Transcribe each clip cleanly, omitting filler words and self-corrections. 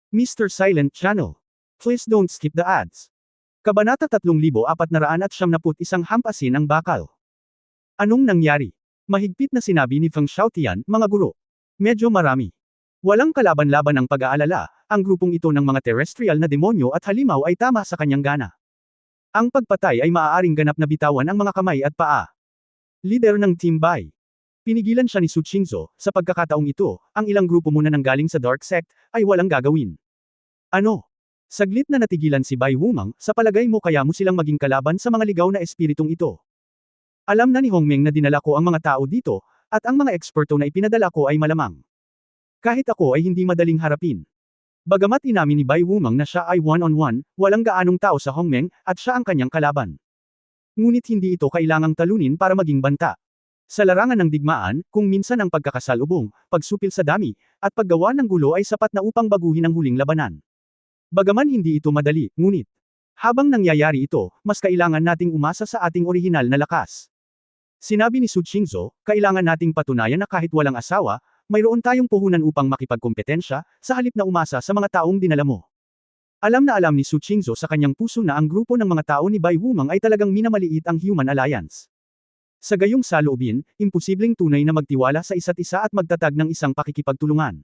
Mr. Silent Channel. Please don't skip the ads. Kabanata 3471 Hampasin ang bakal. Anong nangyari? Mahigpit na sinabi ni Feng Xiaotian, mga guro. Medyo marami. Walang kalaban-laban ang pag-aalala, ang grupong ito ng mga terrestrial na demonyo at halimaw ay tama sa kanyang gana. Ang pagpatay ay maaaring ganap na bitawan ang mga kamay at paa. Leader ng Team Bai. Pinigilan siya ni Su Qingzhou, sa pagkakataong ito, ang ilang grupo muna nang galing sa Dark Sect, ay walang gagawin. Ano? Saglit na natigilan si Bai Wumang, sa palagay mo kaya mo silang maging kalaban sa mga ligaw na espiritong ito. Alam na ni Hongmeng na dinala ko ang mga tao dito, at ang mga eksperto na ipinadala ko ay malamang. Kahit ako ay hindi madaling harapin. Bagamat inamin ni Bai Wumang na siya ay one-on-one, walang gaanong tao sa Hongmeng, at siya ang kanyang kalaban. Ngunit hindi ito kailangang talunin para maging banta. Sa larangan ng digmaan, kung minsan ang pagkakasalubong, pagsupil sa dami, at paggawa ng gulo ay sapat na upang baguhin ang huling labanan. Bagaman hindi ito madali, ngunit, habang nangyayari ito, mas kailangan nating umasa sa ating orihinal na lakas. Sinabi ni Su Qingzhou, kailangan nating patunayan na kahit walang asawa, mayroon tayong puhunan upang makipagkompetensya, sa halip na umasa sa mga taong dinala mo. Alam na alam ni Su Qingzhou sa kanyang puso na ang grupo ng mga tao ni Bai Wumang ay talagang minamaliit ang Human Alliance. Sa gayong saloobin, imposibleng tunay na magtiwala sa isa't isa at magtatag ng isang pakikipagtulungan.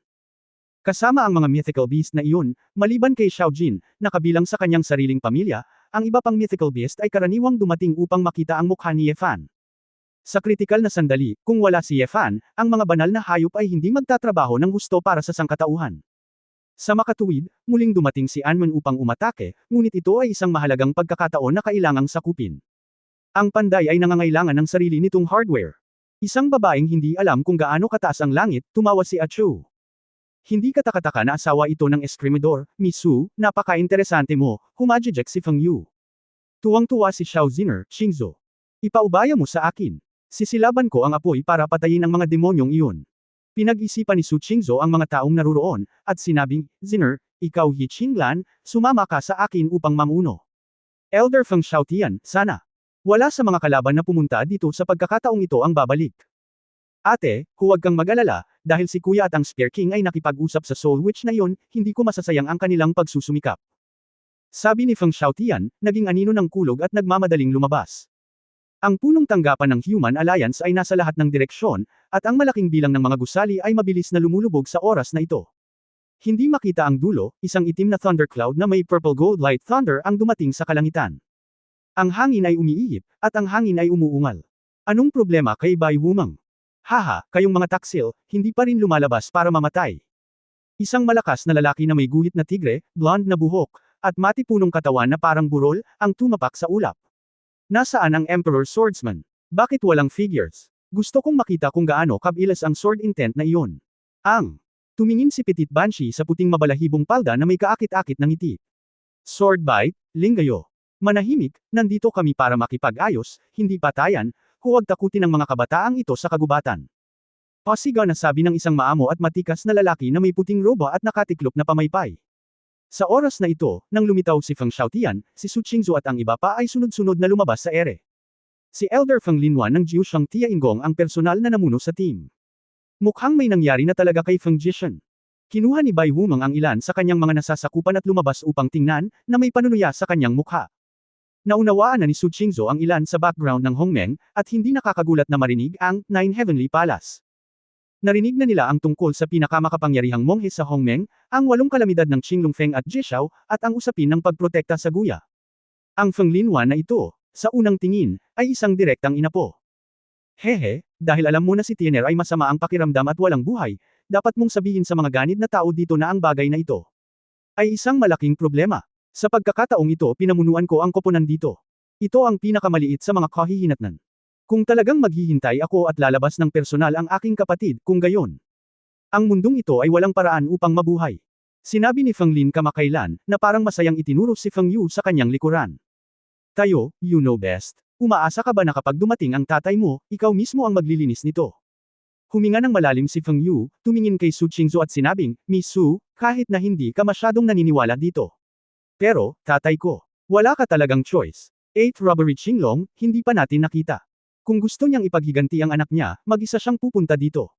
Kasama ang mga mythical beast na iyon, maliban kay Xiao Jin, na kabilang sa kanyang sariling pamilya, ang iba pang mythical beast ay karaniwang dumating upang makita ang mukha ni Ye Fan. Sa kritikal na sandali, kung wala si Ye Fan, ang mga banal na hayop ay hindi magtatrabaho ng husto para sa sangkatauhan. Sa makatuwid, muling dumating si Anman upang umatake, ngunit ito ay isang mahalagang pagkakataon na kailangang sakupin. Ang panday ay nangangailangan ng sarili nitong hardware. Isang babaeng hindi alam kung gaano kataas ang langit, tumawa si Achu. Hindi katakataka na asawa ito ng eskrimidor, Miss Su, napaka-interesante mo, humajijek si Feng Yu. Tuwang-tuwa si Xiao Ziner, Qingzhou. Ipaubaya mo sa akin. Sisilaban ko ang apoy para patayin ang mga demonyong iyon. Pinag-isipan ni Su Qingzhou ang mga taong naruroon, at sinabing, Ziner, ikaw Yi Qinglan, sumama ka sa akin upang mamuno. Elder Feng Xiaotian, sana. Wala sa mga kalaban na pumunta dito sa pagkakataong ito ang babalik. Ate, huwag kang mag-alala, dahil si Kuya at ang Spear King ay nakipag-usap sa Soul Witch na iyon, hindi ko masasayang ang kanilang pagsusumikap. Sabi ni Feng Xiaotian, naging anino ng kulog at nagmamadaling lumabas. Ang punong tanggapan ng Human Alliance ay nasa lahat ng direksyon, at ang malaking bilang ng mga gusali ay mabilis na lumulubog sa oras na ito. Hindi makita ang dulo, isang itim na thundercloud na may purple gold light thunder ang dumating sa kalangitan. Ang hangin ay umiihip, at ang hangin ay umuungal. Anong problema kay Bai Wumang? Haha, kayong mga taksil, hindi pa rin lumalabas para mamatay. Isang malakas na lalaki na may guhit na tigre, blonde na buhok, at matipunong katawan na parang burol, ang tumapak sa ulap. Nasaan ang Emperor Swordsman? Bakit walang figures? Gusto kong makita kung gaano kabilas ang sword intent na iyon. Tumingin si Petit Banshee sa puting mabalahibong palda na may kaakit-akit ng ngiti. Sword bite, linggayo. Manahimik, nandito kami para makipag-ayos, hindi patayan, huwag takutin ang mga kabataang ito sa kagubatan. Pasigaw na sabi ng isang maamo at matikas na lalaki na may puting roba at nakatiklop na pamaypay. Sa oras na ito, nang lumitaw si Feng Xiaotian, si Su Qingzhou at ang iba pa ay sunod-sunod na lumabas sa ere. Si Elder Feng Linwan ng Jiushang Tiaingong ang personal na namuno sa team. Mukhang may nangyari na talaga kay Feng Jishan. Kinuha ni Bai Wumang ang ilan sa kanyang mga nasasakupan at lumabas upang tingnan, na may panunuya sa kanyang mukha. Naunawaan na ni Su Qingzhou ang ilan sa background ng Hongmeng, at hindi nakakagulat na marinig ang Nine Heavenly Palace. Narinig na nila ang tungkol sa pinakamakapangyarihang monghe sa Hongmeng, ang 8 kalamidad ng Qinglongfeng at Jishao, at ang usapin ng pagprotekta sa guya. Ang Feng Linwan na ito, sa unang tingin, ay isang direktang inapo. Hehe, dahil alam mo na si Tiener ay masama ang pakiramdam at walang buhay, dapat mong sabihin sa mga ganid na tao dito na ang bagay na ito ay isang malaking problema. Sa pagkakataong ito pinamunuan ko ang koponan dito. Ito ang pinakamaliit sa mga kahihinatnan. Kung talagang maghihintay ako at lalabas ng personal ang aking kapatid, kung gayon. Ang mundong ito ay walang paraan upang mabuhay. Sinabi ni Feng Lin kamakailan, na parang masayang itinuro si Feng Yu sa kanyang likuran. Tayo, you know best. Umaasa ka ba na kapag dumating ang tatay mo, ikaw mismo ang maglilinis nito? Huminga ng malalim si Feng Yu, tumingin kay Su Qingzhou at sinabing, Miss Su, kahit na hindi ka masyadong naniniwala dito. Pero, tatay ko, wala ka talagang choice. 8 Robbery Qinglong, hindi pa natin nakita. Kung gusto niyang ipaghiganti ang anak niya, mag-isa siyang pupunta dito.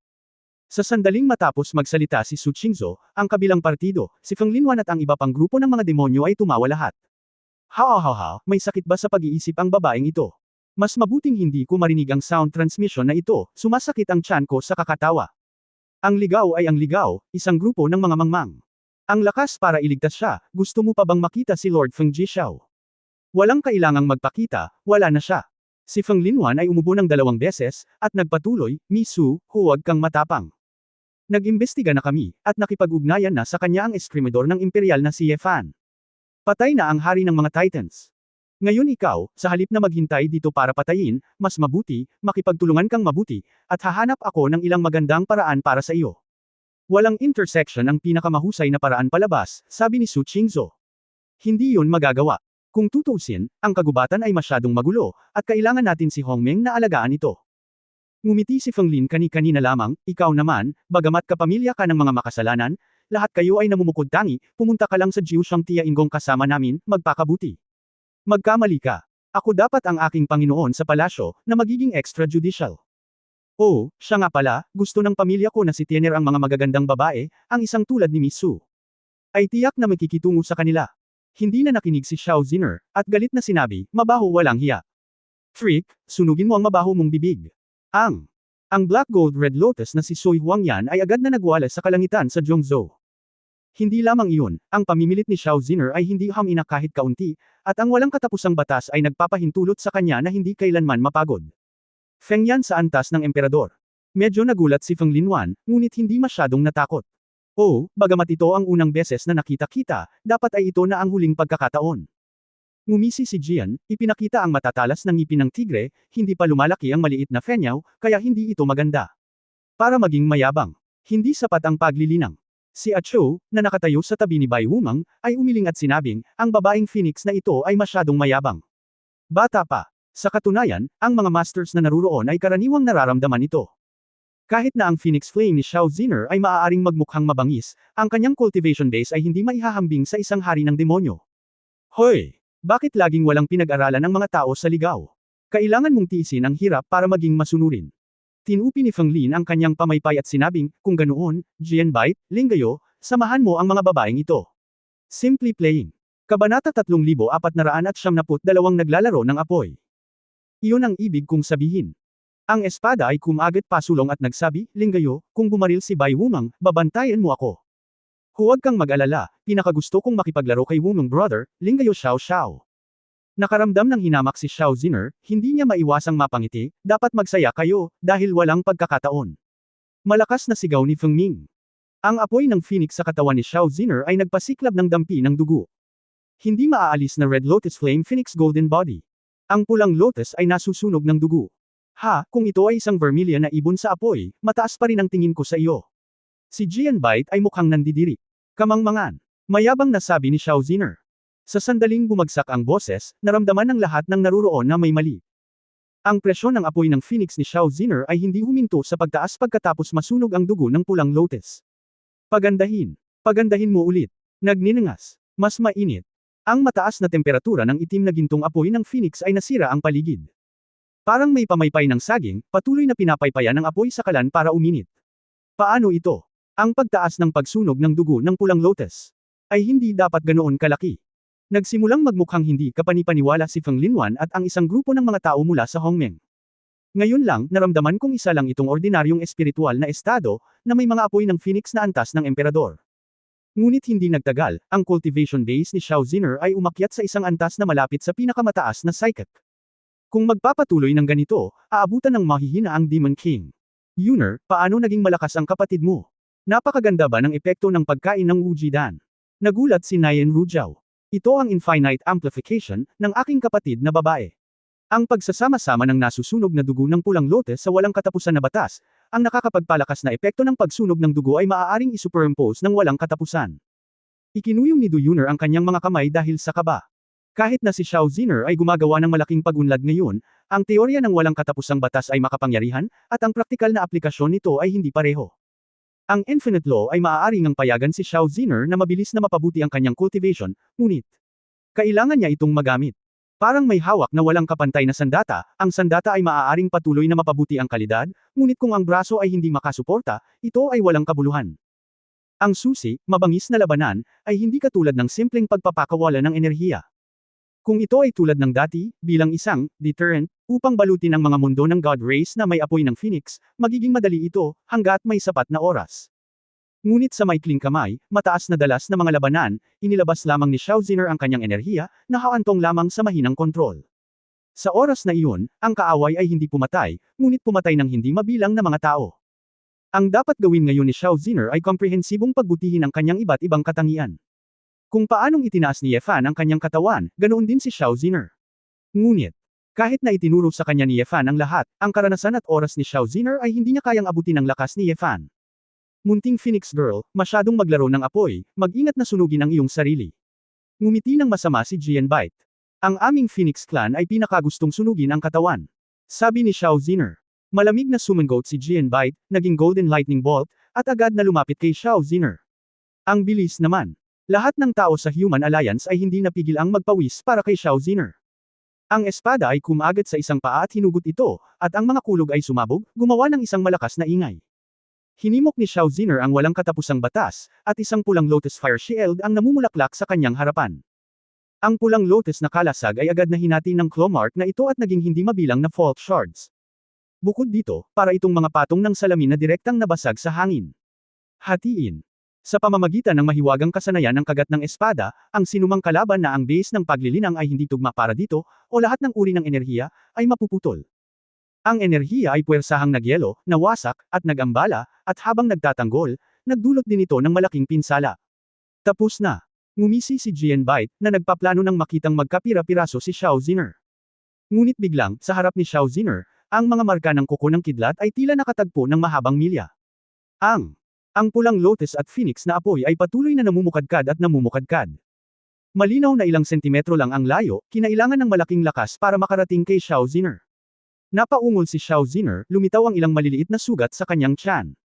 Sa sandaling matapos magsalita si Su Qingzhou, ang kabilang partido, si Feng Linwan at ang iba pang grupo ng mga demonyo ay tumawa lahat. Ha, may sakit ba sa pag-iisip ang babaeng ito? Mas mabuting hindi ko marinig ang sound transmission na ito, sumasakit ang tiyan ko sa kakatawa. Ang ligaw ay ang ligaw, isang grupo ng mga mangmang. Ang lakas para iligtas siya, gusto mo pa bang makita si Lord Feng Jixiao? Walang kailangang magpakita, wala na siya. Si Feng Linwan ay umubo ng 2 beses, at nagpatuloy, Misu, huwag kang matapang. Nag-imbestiga na kami, at nakipag-ugnayan na sa kanya ang eskrimedor ng imperial na si Ye Fan. Patay na ang hari ng mga Titans. Ngayon ikaw, sa halip na maghintay dito para patayin, mas mabuti, makipagtulungan kang mabuti, at hahanap ako ng ilang magandang paraan para sa iyo. Walang intersection ang pinakamahusay na paraan palabas, sabi ni Su Qingzhou. Hindi yun magagawa. Kung tutuusin, ang kagubatan ay masyadong magulo, at kailangan natin si Hongmeng na alagaan ito. Ngumiti si Feng Lin kani-kanina lamang, ikaw naman, bagamat kapamilya ka ng mga makasalanan, lahat kayo ay namumukod tangi, pumunta ka lang sa Jiushang Tiainggong kasama namin, magpakabuti. Magkamali ka. Ako dapat ang aking Panginoon sa palasyo, na magiging extrajudicial. Oh, siya nga pala, gusto ng pamilya ko na si Tiener ang mga magagandang babae, ang isang tulad ni Miss Su. Ay tiyak na makikitungo sa kanila. Hindi na nakinig si Xiao Ziner, at galit na sinabi, mabaho walang hiya. Freak, sunugin mo ang mabaho mong bibig. Ang Black Gold Red Lotus na si Sui Huangyan ay agad na nagwala sa kalangitan sa Zhongzhou. Hindi lamang iyon, ang pamimilit ni Xiao Ziner ay hindi hamina kahit kaunti, at ang walang katapusang batas ay nagpapahintulot sa kanya na hindi kailanman mapagod. Feng Yan sa antas ng emperador. Medyo nagulat si Feng Linwan, ngunit hindi masyadong natakot. Oh, bagamat ito ang unang beses na nakita-kita, dapat ay ito na ang huling pagkakataon. Ngumisi si Jian, ipinakita ang matatalas ng ngipin ng tigre, hindi pa lumalaki ang maliit na fenyaw, kaya hindi ito maganda. Para maging mayabang, hindi sapat ang paglilinang. Si Achou, na nakatayo sa tabi ni Bai Wumang, ay umiling at sinabing, ang babaeng phoenix na ito ay masyadong mayabang. Bata pa. Sa katunayan, ang mga masters na naruroon ay karaniwang nararamdaman ito. Kahit na ang Phoenix Flame ni Xiao Ziner ay maaaring magmukhang mabangis, ang kanyang cultivation base ay hindi maihahambing sa isang hari ng demonyo. Hoy! Bakit laging walang pinag-aralan ng mga tao sa ligaw? Kailangan mong tiisin ang hirap para maging masunurin. Tinupi ni Feng Lin ang kanyang pamaypay at sinabing, kung ganoon, Jianbite, Linggayo, samahan mo ang mga babaeng ito. Simply playing. Kabanata 3472 naglalaro ng apoy. Iyon ang ibig kong sabihin. Ang espada ay kumagat pasulong at nagsabi, Linggayo, kung bumaril si Bai Wumang, babantayan mo ako. Huwag kang mag-alala, pinakagusto kong makipaglaro kay Wumang brother, Linggayo Xiao Xiao. Nakaramdam ng hinamak si Xiao Ziner, hindi niya maiwasang mapangiti, dapat magsaya kayo, dahil walang pagkakataon. Malakas na sigaw ni Feng Ming. Ang apoy ng phoenix sa katawan ni Xiao Ziner ay nagpasiklab ng dampi ng dugo. Hindi maaalis na Red Lotus Flame Phoenix Golden Body. Ang pulang lotus ay nasusunog ng dugo. Kung ito ay isang vermilion na ibon sa apoy, mataas pa rin ang tingin ko sa iyo. Si Jianbite ay mukhang nandidiri. Kamangmangan. Mayabang na sabi ni Xiao Ziner. Sa sandaling bumagsak ang boses, naramdaman ng lahat ng naruroon na may mali. Ang presyon ng apoy ng phoenix ni Xiao Ziner ay hindi huminto sa pagtaas pagkatapos masunog ang dugo ng pulang lotus. Pagandahin. Pagandahin mo ulit. Nagninangas. Mas mainit. Ang mataas na temperatura ng itim na gintong apoy ng phoenix ay nasira ang paligid. Parang may pamaypay ng saging, patuloy na pinapaypayan ng apoy sa kalan para uminit. Paano ito? Ang pagtaas ng pagsunog ng dugo ng pulang lotus ay hindi dapat ganoon kalaki. Nagsimulang magmukhang hindi kapanipaniwala si Feng Linwan at ang isang grupo ng mga tao mula sa Hongmeng. Ngayon lang, naramdaman kong isa lang itong ordinaryong espiritual na estado, na may mga apoy ng phoenix na antas ng emperador. Ngunit hindi nagtagal, ang cultivation base ni Xiao Ziner ay umakyat sa isang antas na malapit sa pinakamataas na psychic. Kung magpapatuloy ng ganito, aabutan ng mahihina ang Demon King. Yuner, paano naging malakas ang kapatid mo? Napakaganda ba ng epekto ng pagkain ng Wujidan? Nagulat si Nayan Rujiao. Ito ang infinite amplification ng aking kapatid na babae. Ang pagsasama-sama ng nasusunog na dugo ng pulang lotus sa walang katapusan na batas, ang nakakapagpalakas na epekto ng pagsunog ng dugo ay maaaring isuperimpose ng walang katapusan. Ikinuyong ni Du Yuner ang kanyang mga kamay dahil sa kaba. Kahit na si Xiao Ziner ay gumagawa ng malaking pag-unlad ngayon, ang teorya ng walang katapusang batas ay makapangyarihan, at ang praktikal na aplikasyon nito ay hindi pareho. Ang infinite law ay maaaring ang payagan si Xiao Ziner na mabilis na mapabuti ang kanyang cultivation, ngunit kailangan niya itong magamit. Parang may hawak na walang kapantay na sandata, ang sandata ay maaaring patuloy na mapabuti ang kalidad, ngunit kung ang braso ay hindi makasuporta, ito ay walang kabuluhan. Ang susi, mabangis na labanan, ay hindi katulad ng simpleng pagpapakawala ng enerhiya. Kung ito ay tulad ng dati, bilang isang deterrent, upang balutin ang mga mundo ng God Rays na may apoy ng Phoenix, magiging madali ito, hanggat may sapat na oras. Ngunit sa maikling kamay, mataas na dalas na mga labanan, inilabas lamang ni Xiao Ziner ang kanyang enerhiya, na haantong lamang sa mahinang kontrol. Sa oras na iyon, ang kaaway ay hindi pumatay, ngunit pumatay ng hindi mabilang na mga tao. Ang dapat gawin ngayon ni Xiao Ziner ay komprehensibong pagbutihin ang kanyang iba't ibang katangian. Kung paanong itinaas ni Ye Fan ang kanyang katawan, ganoon din si Xiao Ziner. Ngunit, kahit na itinuro sa kanya ni Ye Fan ang lahat, ang karanasan at oras ni Xiao Ziner ay hindi niya kayang abutin ang lakas ni Ye Fan. Munting Phoenix Girl, masyadong maglaro ng apoy, mag-ingat na sunugin ang iyong sarili. Ngumiti ng masama si Jian Bite. Ang aming Phoenix Clan ay pinakagustong sunugin ang katawan. Sabi ni Xiao Ziner. Malamig na sumangot si Jian Bite, naging Golden Lightning Bolt, at agad na lumapit kay Xiao Ziner. Ang bilis naman. Lahat ng tao sa Human Alliance ay hindi napigil ang magpawis para kay Xiao Ziner. Ang espada ay kumagat sa isang paa at hinugot ito, at ang mga kulog ay sumabog, gumawa ng isang malakas na ingay. Hinimok ni Xiao Ziner ang walang katapusang batas, at isang pulang Lotus Fire Shield ang namumulaklak sa kanyang harapan. Ang pulang Lotus na kalasag ay agad na hinati ng claw mark na ito at naging hindi mabilang na fault shards. Bukod dito, para itong mga patong ng salamin na direktang nabasag sa hangin. Hatiin. Sa pamamagitan ng mahiwagang kasanayan ng kagat ng espada, ang sinumang kalaban na ang base ng paglilinang ay hindi tugma para dito, o lahat ng uri ng enerhiya, ay mapuputol. Ang enerhiya ay puwersahang nagyelo, nawasak, at nagambala, at habang nagtatanggol, nagdulot din ito ng malaking pinsala. Tapos na. Ngumisi si Jian Bite, na nagpaplano ng makitang magkapira-piraso si Xiao Ziner. Ngunit biglang, sa harap ni Xiao Ziner, ang mga marka ng kuko ng kidlat ay tila nakatagpo ng mahabang milya. Ang pulang Lotus at Phoenix na apoy ay patuloy na namumukadkad at namumukadkad. Malinaw na ilang sentimetro lang ang layo, kinailangan ng malaking lakas para makarating kay Xiao Ziner. Napaungol si Xiao Ziner, lumitaw ang ilang maliliit na sugat sa kanyang tiyan.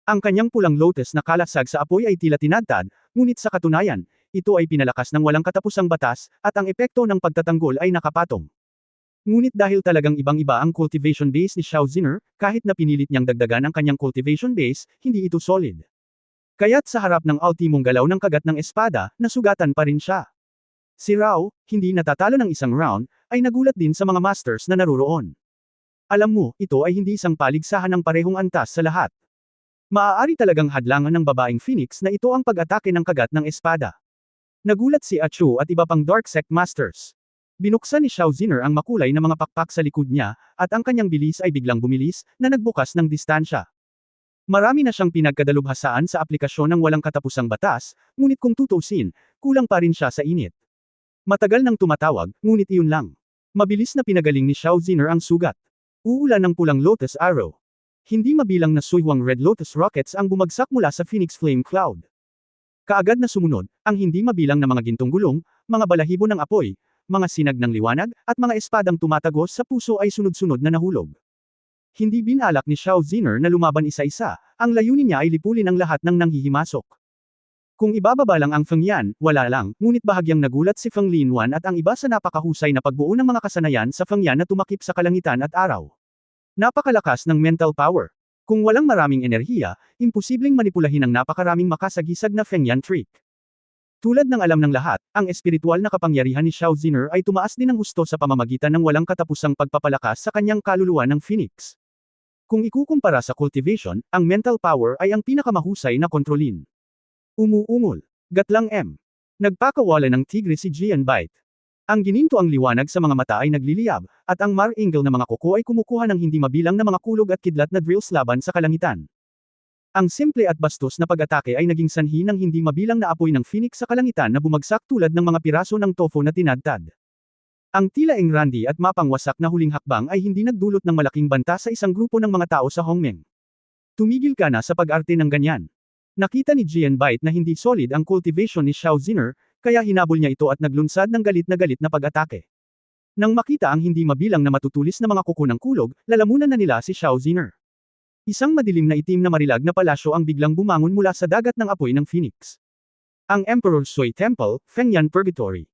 Ang kanyang pulang Lotus na kalasag sa apoy ay tila tinadtad, ngunit sa katunayan, ito ay pinalakas ng walang katapusang batas, at ang epekto ng pagtatanggol ay nakapatong. Ngunit dahil talagang ibang-iba ang cultivation base ni Xiao Ziner, kahit na pinilit niyang dagdagan ang kanyang cultivation base, hindi ito solid. Kaya't sa harap ng ultimong galaw ng kagat ng espada, nasugatan pa rin siya. Si Rao, hindi natatalo ng isang round, ay nagulat din sa mga masters na naruroon. Alam mo, ito ay hindi isang paligsahan ng parehong antas sa lahat. Maaari talagang hadlangan ng babaeng Phoenix na ito ang pag-atake ng kagat ng espada. Nagulat si Achu at iba pang Dark Sect Masters. Binuksan ni Xiao Ziner ang makulay na mga pakpak sa likod niya, at ang kanyang bilis ay biglang bumilis, na nagbukas ng distansya. Marami na siyang pinagkadalubhasaan sa aplikasyon ng walang katapusang batas, ngunit kung tutusin, kulang pa rin siya sa init. Matagal nang tumatawag, ngunit iyon lang. Mabilis na pinagaling ni Xiao Ziner ang sugat. Uulan ng pulang Lotus Arrow. Hindi mabilang na Suiwang Red Lotus Rockets ang bumagsak mula sa Phoenix Flame Cloud. Kaagad na sumunod, ang hindi mabilang na mga gintong gulong, mga balahibo ng apoy, mga sinag ng liwanag, at mga espadang tumatagos sa puso ay sunod-sunod na nahulog. Hindi binalak ni Xiao Ziner na lumaban isa-isa, ang layunin niya ay lipulin ang lahat ng nanghihimasok. Kung ibababa lang ang Feng Yan, wala lang, ngunit bahagyang nagulat si Feng Linwan at ang iba sa napakahusay na pagbuo ng mga kasanayan sa Feng Yan na tumakip sa kalangitan at araw. Napakalakas ng mental power. Kung walang maraming enerhiya, imposibleng manipulahin ang napakaraming makasagisag na Feng Yan trick. Tulad ng alam ng lahat, ang espiritual na kapangyarihan ni Xiao Ziner ay tumaas din ng husto sa pamamagitan ng walang katapusang pagpapalakas sa kanyang kaluluwa ng Phoenix. Kung ikukumpara sa cultivation, ang mental power ay ang pinakamahusay na kontrolin. Umuungol. Gatlang M. Nagpakawala ng tigre si Jian Bite. Ang gininto ang liwanag sa mga mata ay nagliliyab, at ang mar-angle na mga kuko ay kumukuha ng hindi mabilang na mga kulog at kidlat na drills laban sa kalangitan. Ang simple at bastos na pag-atake ay naging sanhi ng hindi mabilang na apoy ng Phoenix sa kalangitan na bumagsak tulad ng mga piraso ng tofu na tinadtad. Ang tila engrandi at mapangwasak na huling hakbang ay hindi nagdulot ng malaking banta sa isang grupo ng mga tao sa Hongmeng. Tumigil ka na sa pag-arte ng ganyan. Nakita ni Jian Bite na hindi solid ang cultivation ni Xiao Ziner, kaya hinabol niya ito at naglunsad ng galit na pag-atake. Nang makita ang hindi mabilang na matutulis na mga kuko ng kulog, lalamunan na nila si Xiao Ziner. Isang madilim na itim na marilag na palasyo ang biglang bumangon mula sa dagat ng apoy ng Phoenix. Ang Emperor Sui Temple, Feng Yan Purgatory.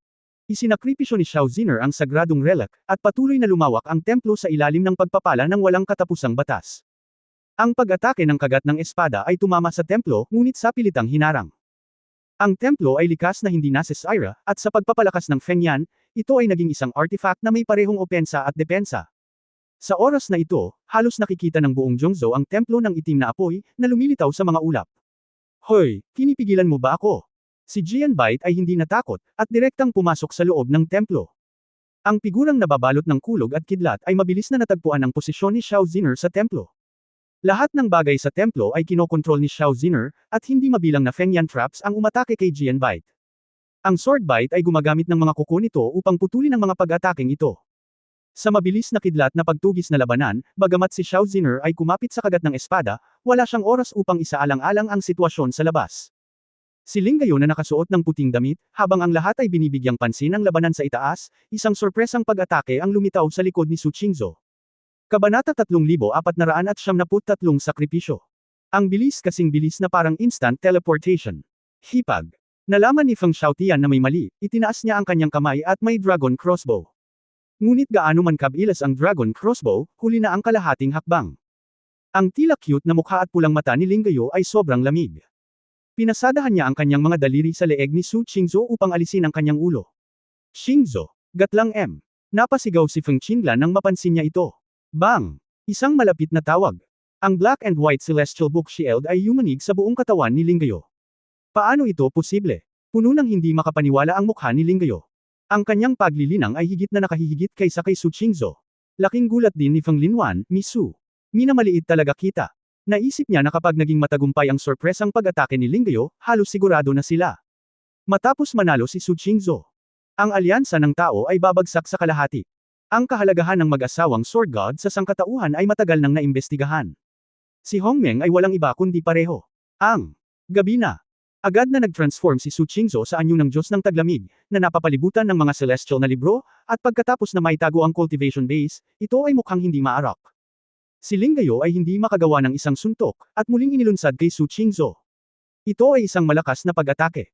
Isinakripisyo ni Xiao Ziner ang sagradong relic, at patuloy na lumawak ang templo sa ilalim ng pagpapala ng walang katapusang batas. Ang pag-atake ng kagat ng espada ay tumama sa templo, ngunit sa pilitang hinarang. Ang templo ay likas na hindi nasisira, at sa pagpapalakas ng Fengyan, ito ay naging isang artifact na may parehong opensa at depensa. Sa oras na ito, halos nakikita ng buong Zhongzhou ang templo ng itim na apoy, na lumilitaw sa mga ulap. Hoy, pinipigilan mo ba ako? Si Jian Bait ay hindi natakot, at direktang pumasok sa loob ng templo. Ang figurang nababalot ng kulog at kidlat ay mabilis na natagpuan ang posisyon ni Xiao Ziner sa templo. Lahat ng bagay sa templo ay kinokontrol ni Xiao Ziner, at hindi mabilang na Fengyan traps ang umatake kay Jian Bait. Ang Sword Bite ay gumagamit ng mga kuko nito upang putulin ang mga pag-ataking ito. Sa mabilis na kidlat na pagtugis na labanan, bagamat si Xiao Ziner ay kumapit sa kagat ng espada, wala siyang oras upang isaalang-alang ang sitwasyon sa labas. Si Ling Gayo na nakasuot ng puting damit, habang ang lahat ay binibigyang pansin ang labanan sa itaas, isang sorpresang pag-atake ang lumitaw sa likod ni Su Qingzhou. Kabanata 3473 Sakripisyo. Ang bilis kasing bilis na parang instant teleportation. Hipag. Nalaman ni Feng Xiaotian na may mali, itinaas niya ang kanyang kamay at may dragon crossbow. Ngunit gaano man kabilas ang dragon crossbow, huli na ang kalahating hakbang. Ang tila cute na mukha at pulang mata ni Ling Gayo ay sobrang lamig. Pinasadahan niya ang kanyang mga daliri sa leeg ni Su Qingzhou upang alisin ang kanyang ulo. Qingzhou, gatlang M. Napasigaw si Feng Qinglan nang mapansin niya ito. Bang! Isang malapit na tawag. Ang black and white celestial book shield ay yumanig sa buong katawan ni Ling Gayo. Paano ito posible? Puno ng hindi makapaniwala ang mukha ni Ling Gayo. Ang kanyang paglilinang ay higit na nakahihigit kaysa kay Su Qingzhou. Laking gulat din ni Feng Linwan, Su. Minamaliit talaga kita. Naisip niya na kapag naging matagumpay ang sorpresang pag-atake ni Ling Gayo, halos sigurado na sila. Matapos manalo si Su Qingzhou, ang alyansa ng tao ay babagsak sa kalahati. Ang kahalagahan ng mag-asawang sword god sa sangkatauhan ay matagal nang naimbestigahan. Si Hongmeng ay walang iba kundi pareho. Ang gabi na. Agad na nag-transform si Su Qingzhou sa anyo ng Diyos ng Taglamig, na napapalibutan ng mga celestial na libro, at pagkatapos na maitago ang cultivation base, ito ay mukhang hindi maarak. Si Ling Gayo ay hindi makagawa ng isang suntok, at muling inilunsad kay Su Qingzhou. Ito ay isang malakas na pag-atake.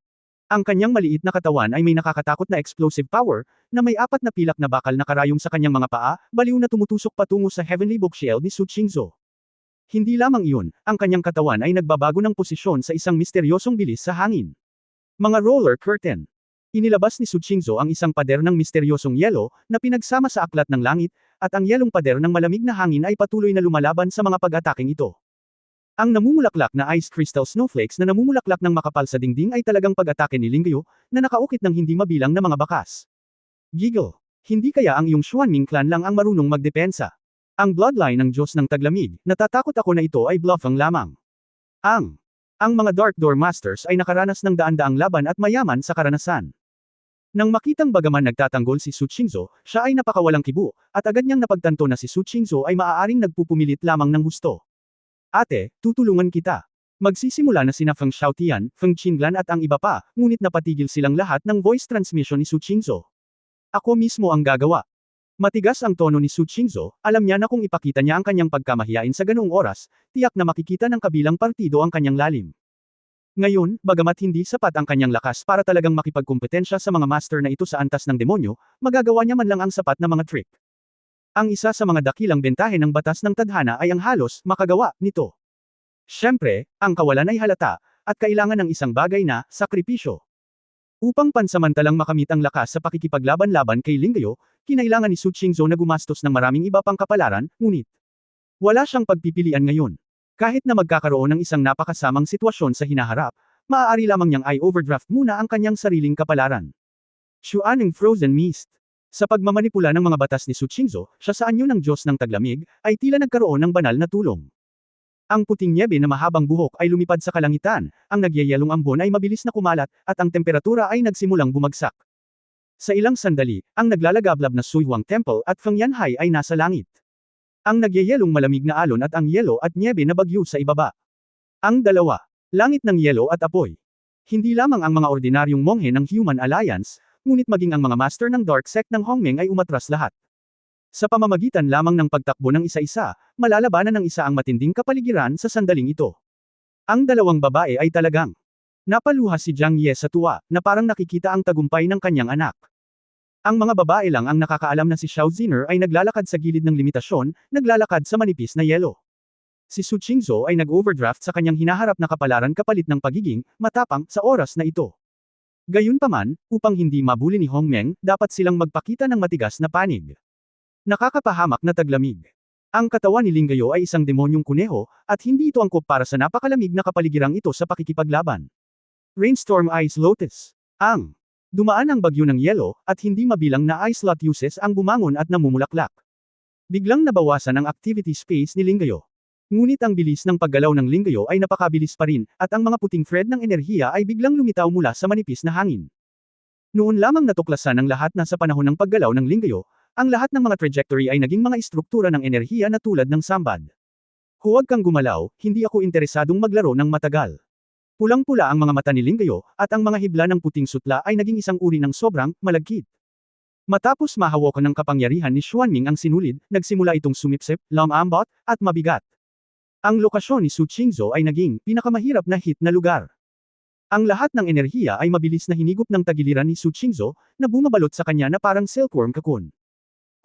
Ang kanyang maliit na katawan ay may nakakatakot na explosive power, na may 4 na pilak na bakal na karayom sa kanyang mga paa, baliw na tumutusok patungo sa heavenly book shield ni Su Qingzhou. Hindi lamang iyon, ang kanyang katawan ay nagbabago ng posisyon sa isang misteryosong bilis sa hangin. Mga roller curtain. Inilabas ni Su Qingzhou ang isang pader ng misteryosong yelo, na pinagsama sa aklat ng langit, at ang yelong pader ng malamig na hangin ay patuloy na lumalaban sa mga pag-ataking ito. Ang namumulaklak na ice crystal snowflakes na namumulaklak ng makapal sa dingding ay talagang pag-atake ni Ling Gayo, na nakaukit ng hindi mabilang na mga bakas. Giggle. Hindi kaya ang iyong Xuanming clan lang ang marunong magdepensa? Ang bloodline ng Diyos ng Taglamig, natatakot ako na ito ay bluffang lamang. Ang mga Dark Door Masters ay nakaranas ng daan-daang laban at mayaman sa karanasan. Nang makitang bagaman nagtatanggol si Su Qingzhou, siya ay napakawalang kibo, at agad niyang napagtanto na si Su Qingzhou ay maaaring nagpupumilit lamang ng husto. Ate, tutulungan kita. Magsisimula na sina Feng Xiaotian, Feng Qinglan at ang iba pa, ngunit napatigil silang lahat ng voice transmission ni Su Qingzhou. Ako mismo ang gagawa. Matigas ang tono ni Su Qingzhou, alam niya na kung ipakita niya ang kanyang pagkamahiyain sa ganoong oras, tiyak na makikita ng kabilang partido ang kanyang lalim. Ngayon, bagamat hindi sapat ang kanyang lakas para talagang makipagkumpetensya sa mga master na ito sa antas ng demonyo, magagawa niya man lang ang sapat na mga trick. Ang isa sa mga dakilang bentahe ng batas ng tadhana ay ang halos makagawa nito. Siyempre, ang kawalan ay halata, at kailangan ng isang bagay na sakripisyo. Upang pansamantalang makamit ang lakas sa pakikipaglaban-laban kay Ling Gayo, kinailangan ni Su Qingzhou na gumastos ng maraming iba pang kapalaran, ngunit wala siyang pagpipilian ngayon. Kahit na magkakaroon ng isang napakasamang sitwasyon sa hinaharap, maaari lamang niyang i-overdraft muna ang kanyang sariling kapalaran. Xuaneng Frozen Mist. Sa pagmamanipula ng mga batas ni Su Qingzhou, siya sa anyo ng Diyos ng Taglamig, ay tila nagkaroon ng banal na tulong. Ang puting nyebe na mahabang buhok ay lumipad sa kalangitan, ang nagyayelong ambon ay mabilis na kumalat, at ang temperatura ay nagsimulang bumagsak. Sa ilang sandali, ang naglalagablab na Suihuang Temple at Fengyanhai ay nasa langit. Ang nagyayelong malamig na alon at ang yelo at nyebe na bagyo sa ibaba. Ang dalawa. Langit ng yelo at apoy. Hindi lamang ang mga ordinaryong monghe ng Human Alliance, ngunit maging ang mga master ng Dark Sect ng Hongmeng ay umatras lahat. Sa pamamagitan lamang ng pagtakbo ng isa-isa, malalabanan ng isa ang matinding kapaligiran sa sandaling ito. Ang dalawang babae ay talagang napaluha si Jiang Ye sa tuwa, na parang nakikita ang tagumpay ng kanyang anak. Ang mga babae lang ang nakakaalam na si Xiao Ziner ay naglalakad sa gilid ng limitasyon, naglalakad sa manipis na yelo. Si Su Qingzhou ay nag-overdraft sa kanyang hinaharap na kapalaran kapalit ng pagiging matapang sa oras na ito. Gayunpaman, upang hindi mabuli ni Hong Meng, dapat silang magpakita ng matigas na panig. Nakakapahamak na taglamig. Ang katawan ni Linggayo ay isang demonyong kuneho, at hindi ito angkop para sa napakalamig na kapaligirang ito sa pakikipaglaban. Rainstorm Ice Lotus. Dumaan ang bagyo ng yelo, at hindi mabilang na ice lotuses ang bumangon at namumulaklak. Biglang nabawasan ang activity space ni Linggayo. Ngunit ang bilis ng paggalaw ng Linggayo ay napakabilis pa rin, at ang mga puting thread ng enerhiya ay biglang lumitaw mula sa manipis na hangin. Noon lamang natuklasan ng lahat na sa panahon ng paggalaw ng Linggayo, ang lahat ng mga trajectory ay naging mga istruktura ng enerhiya na tulad ng sambad. Huwag kang gumalaw, hindi ako interesadong maglaro ng matagal. Pulang-pula ang mga mata ni Linggayo, at ang mga hibla ng puting sutla ay naging isang uri ng sobrang malagkit. Matapos mahawakan ng kapangyarihan ni Xuanming ang sinulid, nagsimula itong sumipsip, lumambot, at mabigat. Ang lokasyon ni Su Qingzhou ay naging pinakamahirap na hit na lugar. Ang lahat ng enerhiya ay mabilis na hinigop ng tagiliran ni Su Qingzhou, na bumabalot sa kanya na parang silkworm cocoon.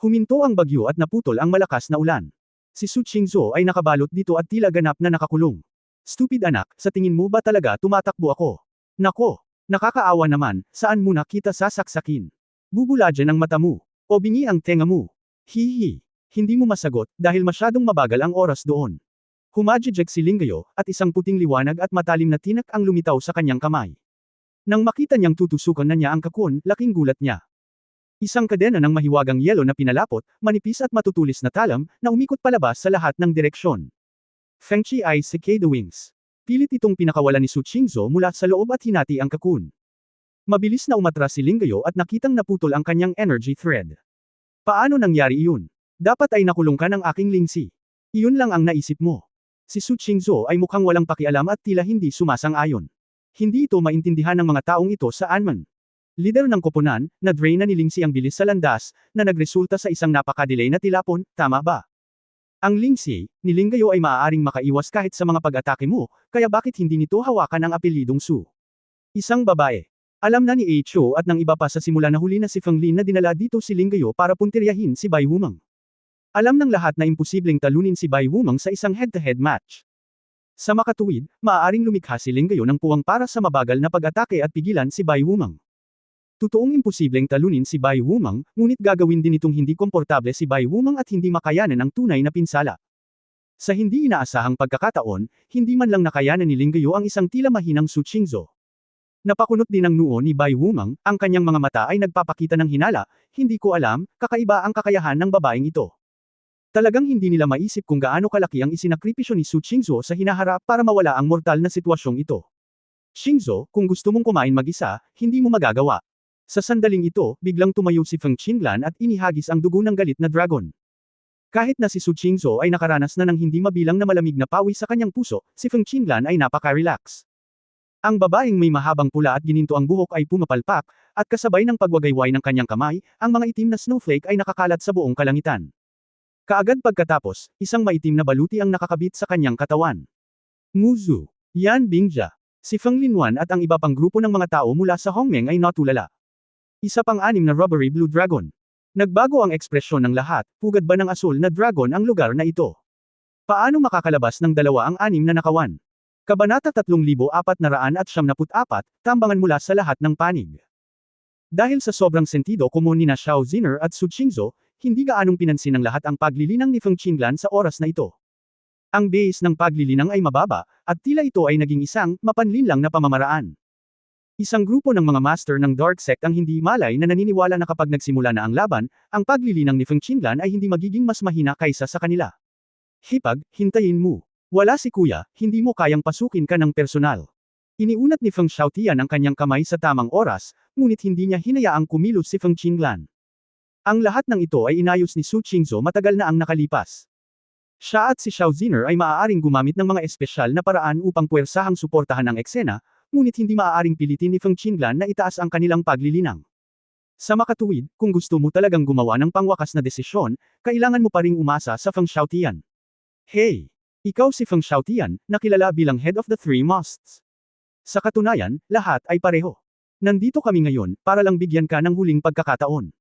Huminto ang bagyo at naputol ang malakas na ulan. Si Su Qingzhou ay nakabalot dito at tila ganap na nakakulong. Stupid anak, sa tingin mo ba talaga tumatakbo ako? Nako, nakakaawa naman, saan mo na kita sasaksakin? Bubula dyan ang mata mo. O bingi ang tenga mo. Hihi. Hindi mo masagot, dahil masyadong mabagal ang oras doon. Humajijek si Linggayo, at isang puting liwanag at matalim na tinak ang lumitaw sa kanyang kamay. Nang makita niyang tutusukan na niya ang kakun, laking gulat niya. Isang kadena ng mahiwagang yelo na pinalapot, manipis at matutulis na talam, na umikot palabas sa lahat ng direksyon. Fengchi ay cicada wings. Pilit itong pinakawalan ni Su Qingzhou mula sa loob at hinati ang kakun. Mabilis na umatras si Linggayo at nakitang naputol ang kanyang energy thread. Paano nangyari iyon? Dapat ay nakulong ka ng aking lingsi. Iyon lang ang naisip mo. Si Su Qingzhou ay mukhang walang pakialam at tila hindi sumasang-ayon. Hindi ito maintindihan ng mga taong ito sa Anman. Lider ng koponan, na-drain na ni Lingsi ang bilis sa landas, na nagresulta sa isang napaka-delay na tilapon, tama ba? Ang Lingsi, ni Linggayo ay maaaring makaiwas kahit sa mga pag-atake mo, kaya bakit hindi nito hawakan ang apelyidong Su? Isang babae. Alam na ni Cho at ng iba pa sa simula na huli na si Feng Lin na dinala dito si Linggayo para puntiryahin si Bai Wumeng. Alam ng lahat na imposibleng talunin si Bai Wumeng sa isang head-to-head match. Sa makatuwid, maaaring lumikha si Linggayo ng puwang para sa mabagal na pag-atake at pigilan si Bai Wumeng. Totoong imposibleng talunin si Bai Wumeng, ngunit gagawin din itong hindi komportable si Bai Wumeng at hindi makayanan ang tunay na pinsala. Sa hindi inaasahang pagkakataon, hindi man lang nakayanan ni Linggayo ang isang tila mahinang Su Qingzhou. Napakunot din ang noo ni Bai Wumeng, ang kanyang mga mata ay nagpapakita ng hinala, hindi ko alam, kakaiba ang kakayahan ng babaeng ito. Talagang hindi nila maisip kung gaano kalaki ang isinakripisyo ni Su Qingzhou sa hinaharap para mawala ang mortal na sitwasyong ito. Qingzhou, kung gusto mong kumain mag-isa, hindi mo magagawa. Sa sandaling ito, biglang tumayo si Feng Qinglan at inihagis ang dugo ng galit na dragon. Kahit na si Su Qingzhou ay nakaranas na ng hindi mabilang na malamig na pawis sa kanyang puso, si Feng Qinglan ay napaka-relax. Ang babaeng may mahabang pula at gininto ang buhok ay pumapalpak, at kasabay ng pagwagayway ng kanyang kamay, ang mga itim na snowflake ay nakakalat sa buong kalangitan. Kaagad pagkatapos, isang maitim na baluti ang nakakabit sa kanyang katawan. Nguzu, Yan Bingja, si Feng Linwan at ang iba pang grupo ng mga tao mula sa Hongmeng ay natulala. Isa pang anim na rubbery blue dragon. Nagbago ang ekspresyon ng lahat, pugad ba ng asul na dragon ang lugar na ito? Paano makakalabas ng dalawa ang anim na nakawan? Kabanata 3474, tambangan mula sa lahat ng panig. Dahil sa sobrang sentido komon ni na Xiao Ziner at Su Qingzhou, hindi gaanong pinansin ng lahat ang paglilinang ni Feng Qinglan sa oras na ito. Ang base ng paglilinang ay mababa, at tila ito ay naging isang mapanlinlang na pamamaraan. Isang grupo ng mga master ng Dark Sect ang hindi malay na naniniwala na kapag nagsimula na ang laban, ang paglilinang ni Feng Qinglan ay hindi magiging mas mahina kaysa sa kanila. Hipag, hintayin mo. Wala si kuya, hindi mo kayang pasukin ka ng personal. Iniunat ni Feng Xiaotian ang kanyang kamay sa tamang oras, ngunit hindi niya hinayaang kumilos si Feng Qinglan. Ang lahat ng ito ay inayos ni Su Qingzhou matagal na ang nakalipas. Siya at si Xiao Ziner ay maaaring gumamit ng mga espesyal na paraan upang puwersahang suportahan ang eksena, ngunit hindi maaaring pilitin ni Feng Qinglan na itaas ang kanilang paglilinang. Sa makatuwid, kung gusto mo talagang gumawa ng pangwakas na desisyon, kailangan mo pa ring umasa sa Feng Xiaotian. Hey! Ikaw si Feng Xiaotian, na kilala bilang Head of the Three Musts. Sa katunayan, lahat ay pareho. Nandito kami ngayon, para lang bigyan ka ng huling pagkakataon.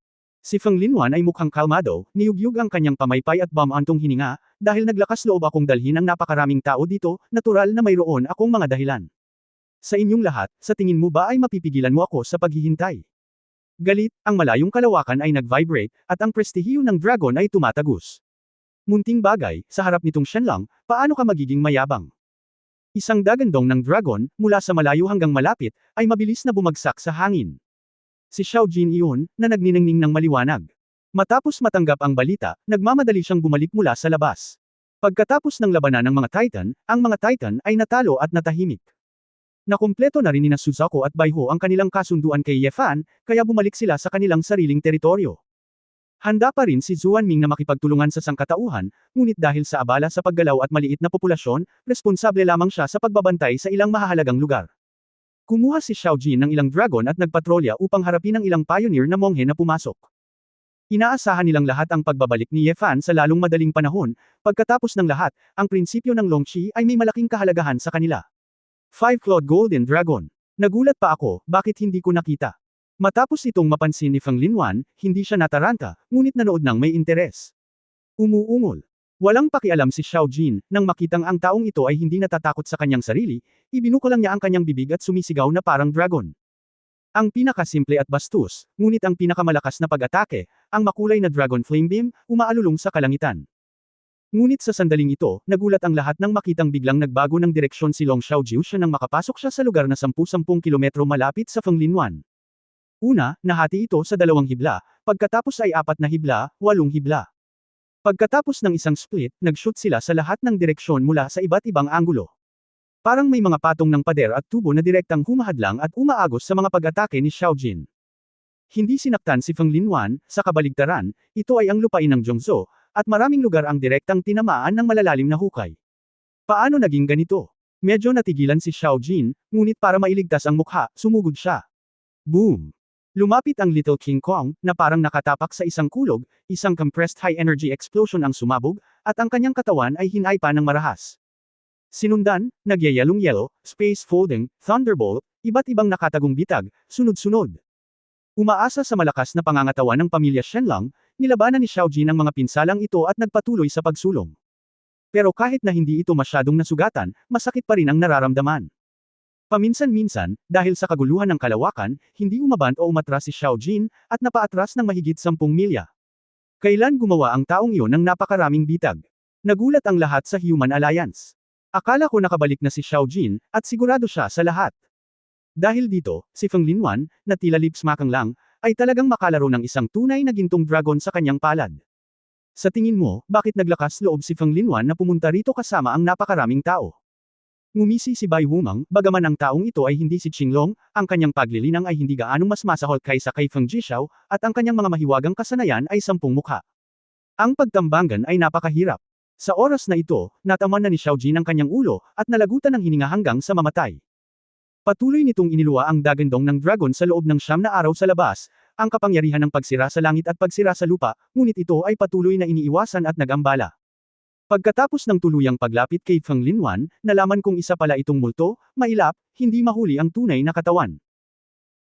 Si Feng Linwan ay mukhang kalmado, niyugyug ang kanyang pamaypay at bumantong hininga, dahil naglakas loob akong dalhin ang napakaraming tao dito, natural na mayroon akong mga dahilan. Sa inyong lahat, sa tingin mo ba ay mapipigilan mo ako sa paghihintay? Galit, ang malayong kalawakan ay nag-vibrate, at ang prestihiyo ng dragon ay tumatagos. Munting bagay, sa harap nitong Shenlong, paano ka magiging mayabang? Isang dagandong ng dragon, mula sa malayo hanggang malapit, ay mabilis na bumagsak sa hangin. Si Xiao Jin iyon, na nagniningning ng maliwanag. Matapos matanggap ang balita, nagmamadali siyang bumalik mula sa labas. Pagkatapos ng labanan ng mga Titan, ang mga Titan ay natalo at natahimik. Nakumpleto na rin ni Suzaku at Baiho ang kanilang kasunduan kay Ye Fan, kaya bumalik sila sa kanilang sariling teritoryo. Handa pa rin si Zuan Ming na makipagtulungan sa sangkatauhan, ngunit dahil sa abala sa paggalaw at maliit na populasyon, responsable lamang siya sa pagbabantay sa ilang mahahalagang lugar. Kumuha si Xiao Jin ng ilang dragon at nagpatrolya upang harapin ang ilang pioneer na monghe na pumasok. Inaasahan nilang lahat ang pagbabalik ni Ye Fan sa lalong madaling panahon, pagkatapos ng lahat, ang prinsipyo ng Longqi ay may malaking kahalagahan sa kanila. 5-clawed Golden Dragon. Nagulat pa ako, bakit hindi ko nakita? Matapos itong mapansin ni Feng Linwan, hindi siya nataranta, ngunit nanood ng may interes. Umuungol. Walang pakialam si Xiao Jin, nang makitang ang taong ito ay hindi natatakot sa kanyang sarili, ibinuko lang niya ang kanyang bibig at sumisigaw na parang dragon. Ang pinakasimple at bastos, ngunit ang pinakamalakas na pag-atake, ang makulay na Dragon Flame Beam, umaalulong sa kalangitan. Ngunit sa sandaling ito, nagulat ang lahat nang makitang biglang nagbago ng direksyon si Long Xiaojiu siya nang makapasok siya sa lugar na 10-10 kilometro malapit sa Feng Linwan. Una, nahati ito sa 2 hibla, pagkatapos ay 4 na hibla, 8 hibla. Pagkatapos ng isang split, nag-shoot sila sa lahat ng direksyon mula sa iba't ibang anggulo. Parang may mga patong ng pader at tubo na direktang humahadlang at umaagos sa mga pag-atake ni Xiao Jin. Hindi sinaktan si Feng Linwan, sa kabaligtaran, ito ay ang lupain ng Zhongzhou, at maraming lugar ang direktang tinamaan ng malalalim na hukay. Paano naging ganito? Medyo natigilan si Xiao Jin, ngunit para mailigtas ang mukha, sumugod siya. Boom! Lumapit ang Little King Kong, na parang nakatapak sa isang kulog, isang compressed high-energy explosion ang sumabog, at ang kanyang katawan ay hinaypa ng marahas. Sinundan, nagyayalong-yelo, space folding, thunderbolt, iba't ibang nakatagong bitag, sunod-sunod. Umaasa sa malakas na pangangatawan ng pamilya Shenlong, nilabanan ni Xiao Jin ang mga pinsalang ito at nagpatuloy sa pagsulong. Pero kahit na hindi ito masyadong nasugatan, masakit pa rin ang nararamdaman. Paminsan-minsan, dahil sa kaguluhan ng kalawakan, hindi umabant o umatras si Xiao Jin, at napaatras ng mahigit 10 milya. Kailan gumawa ang taong iyon ng napakaraming bitag? Nagulat ang lahat sa Human Alliance. Akala ko nakabalik na si Xiao Jin, at sigurado siya sa lahat. Dahil dito, si Feng Linwan, na tila lipsmakang lang, ay talagang makalaro ng isang tunay na gintong dragon sa kanyang palad. Sa tingin mo, bakit naglakas loob si Feng Linwan na pumunta rito kasama ang napakaraming tao? Ngumisi si Bai Wumang, bagaman ang taong ito ay hindi si Qinglong, ang kanyang paglilinang ay hindi gaanong mas masahol kaysa kay Feng Jixiao, at ang kanyang mga mahiwagang kasanayan ay 10 mukha. Ang pagtambangan ay napakahirap. Sa oras na ito, nataman na ni Xiao Jin ang kanyang ulo, at nalagutan ng hininga hanggang sa mamatay. Patuloy nitong iniluwa ang dagandong ng dragon sa loob ng 9 na araw sa labas, ang kapangyarihan ng pagsira sa langit at pagsira sa lupa, ngunit ito ay patuloy na iniiwasan at nagambala. Pagkatapos ng tuluyang paglapit kay Feng Linwan, nalaman kong isa pala itong multo, mailap, hindi mahuli ang tunay na katawan.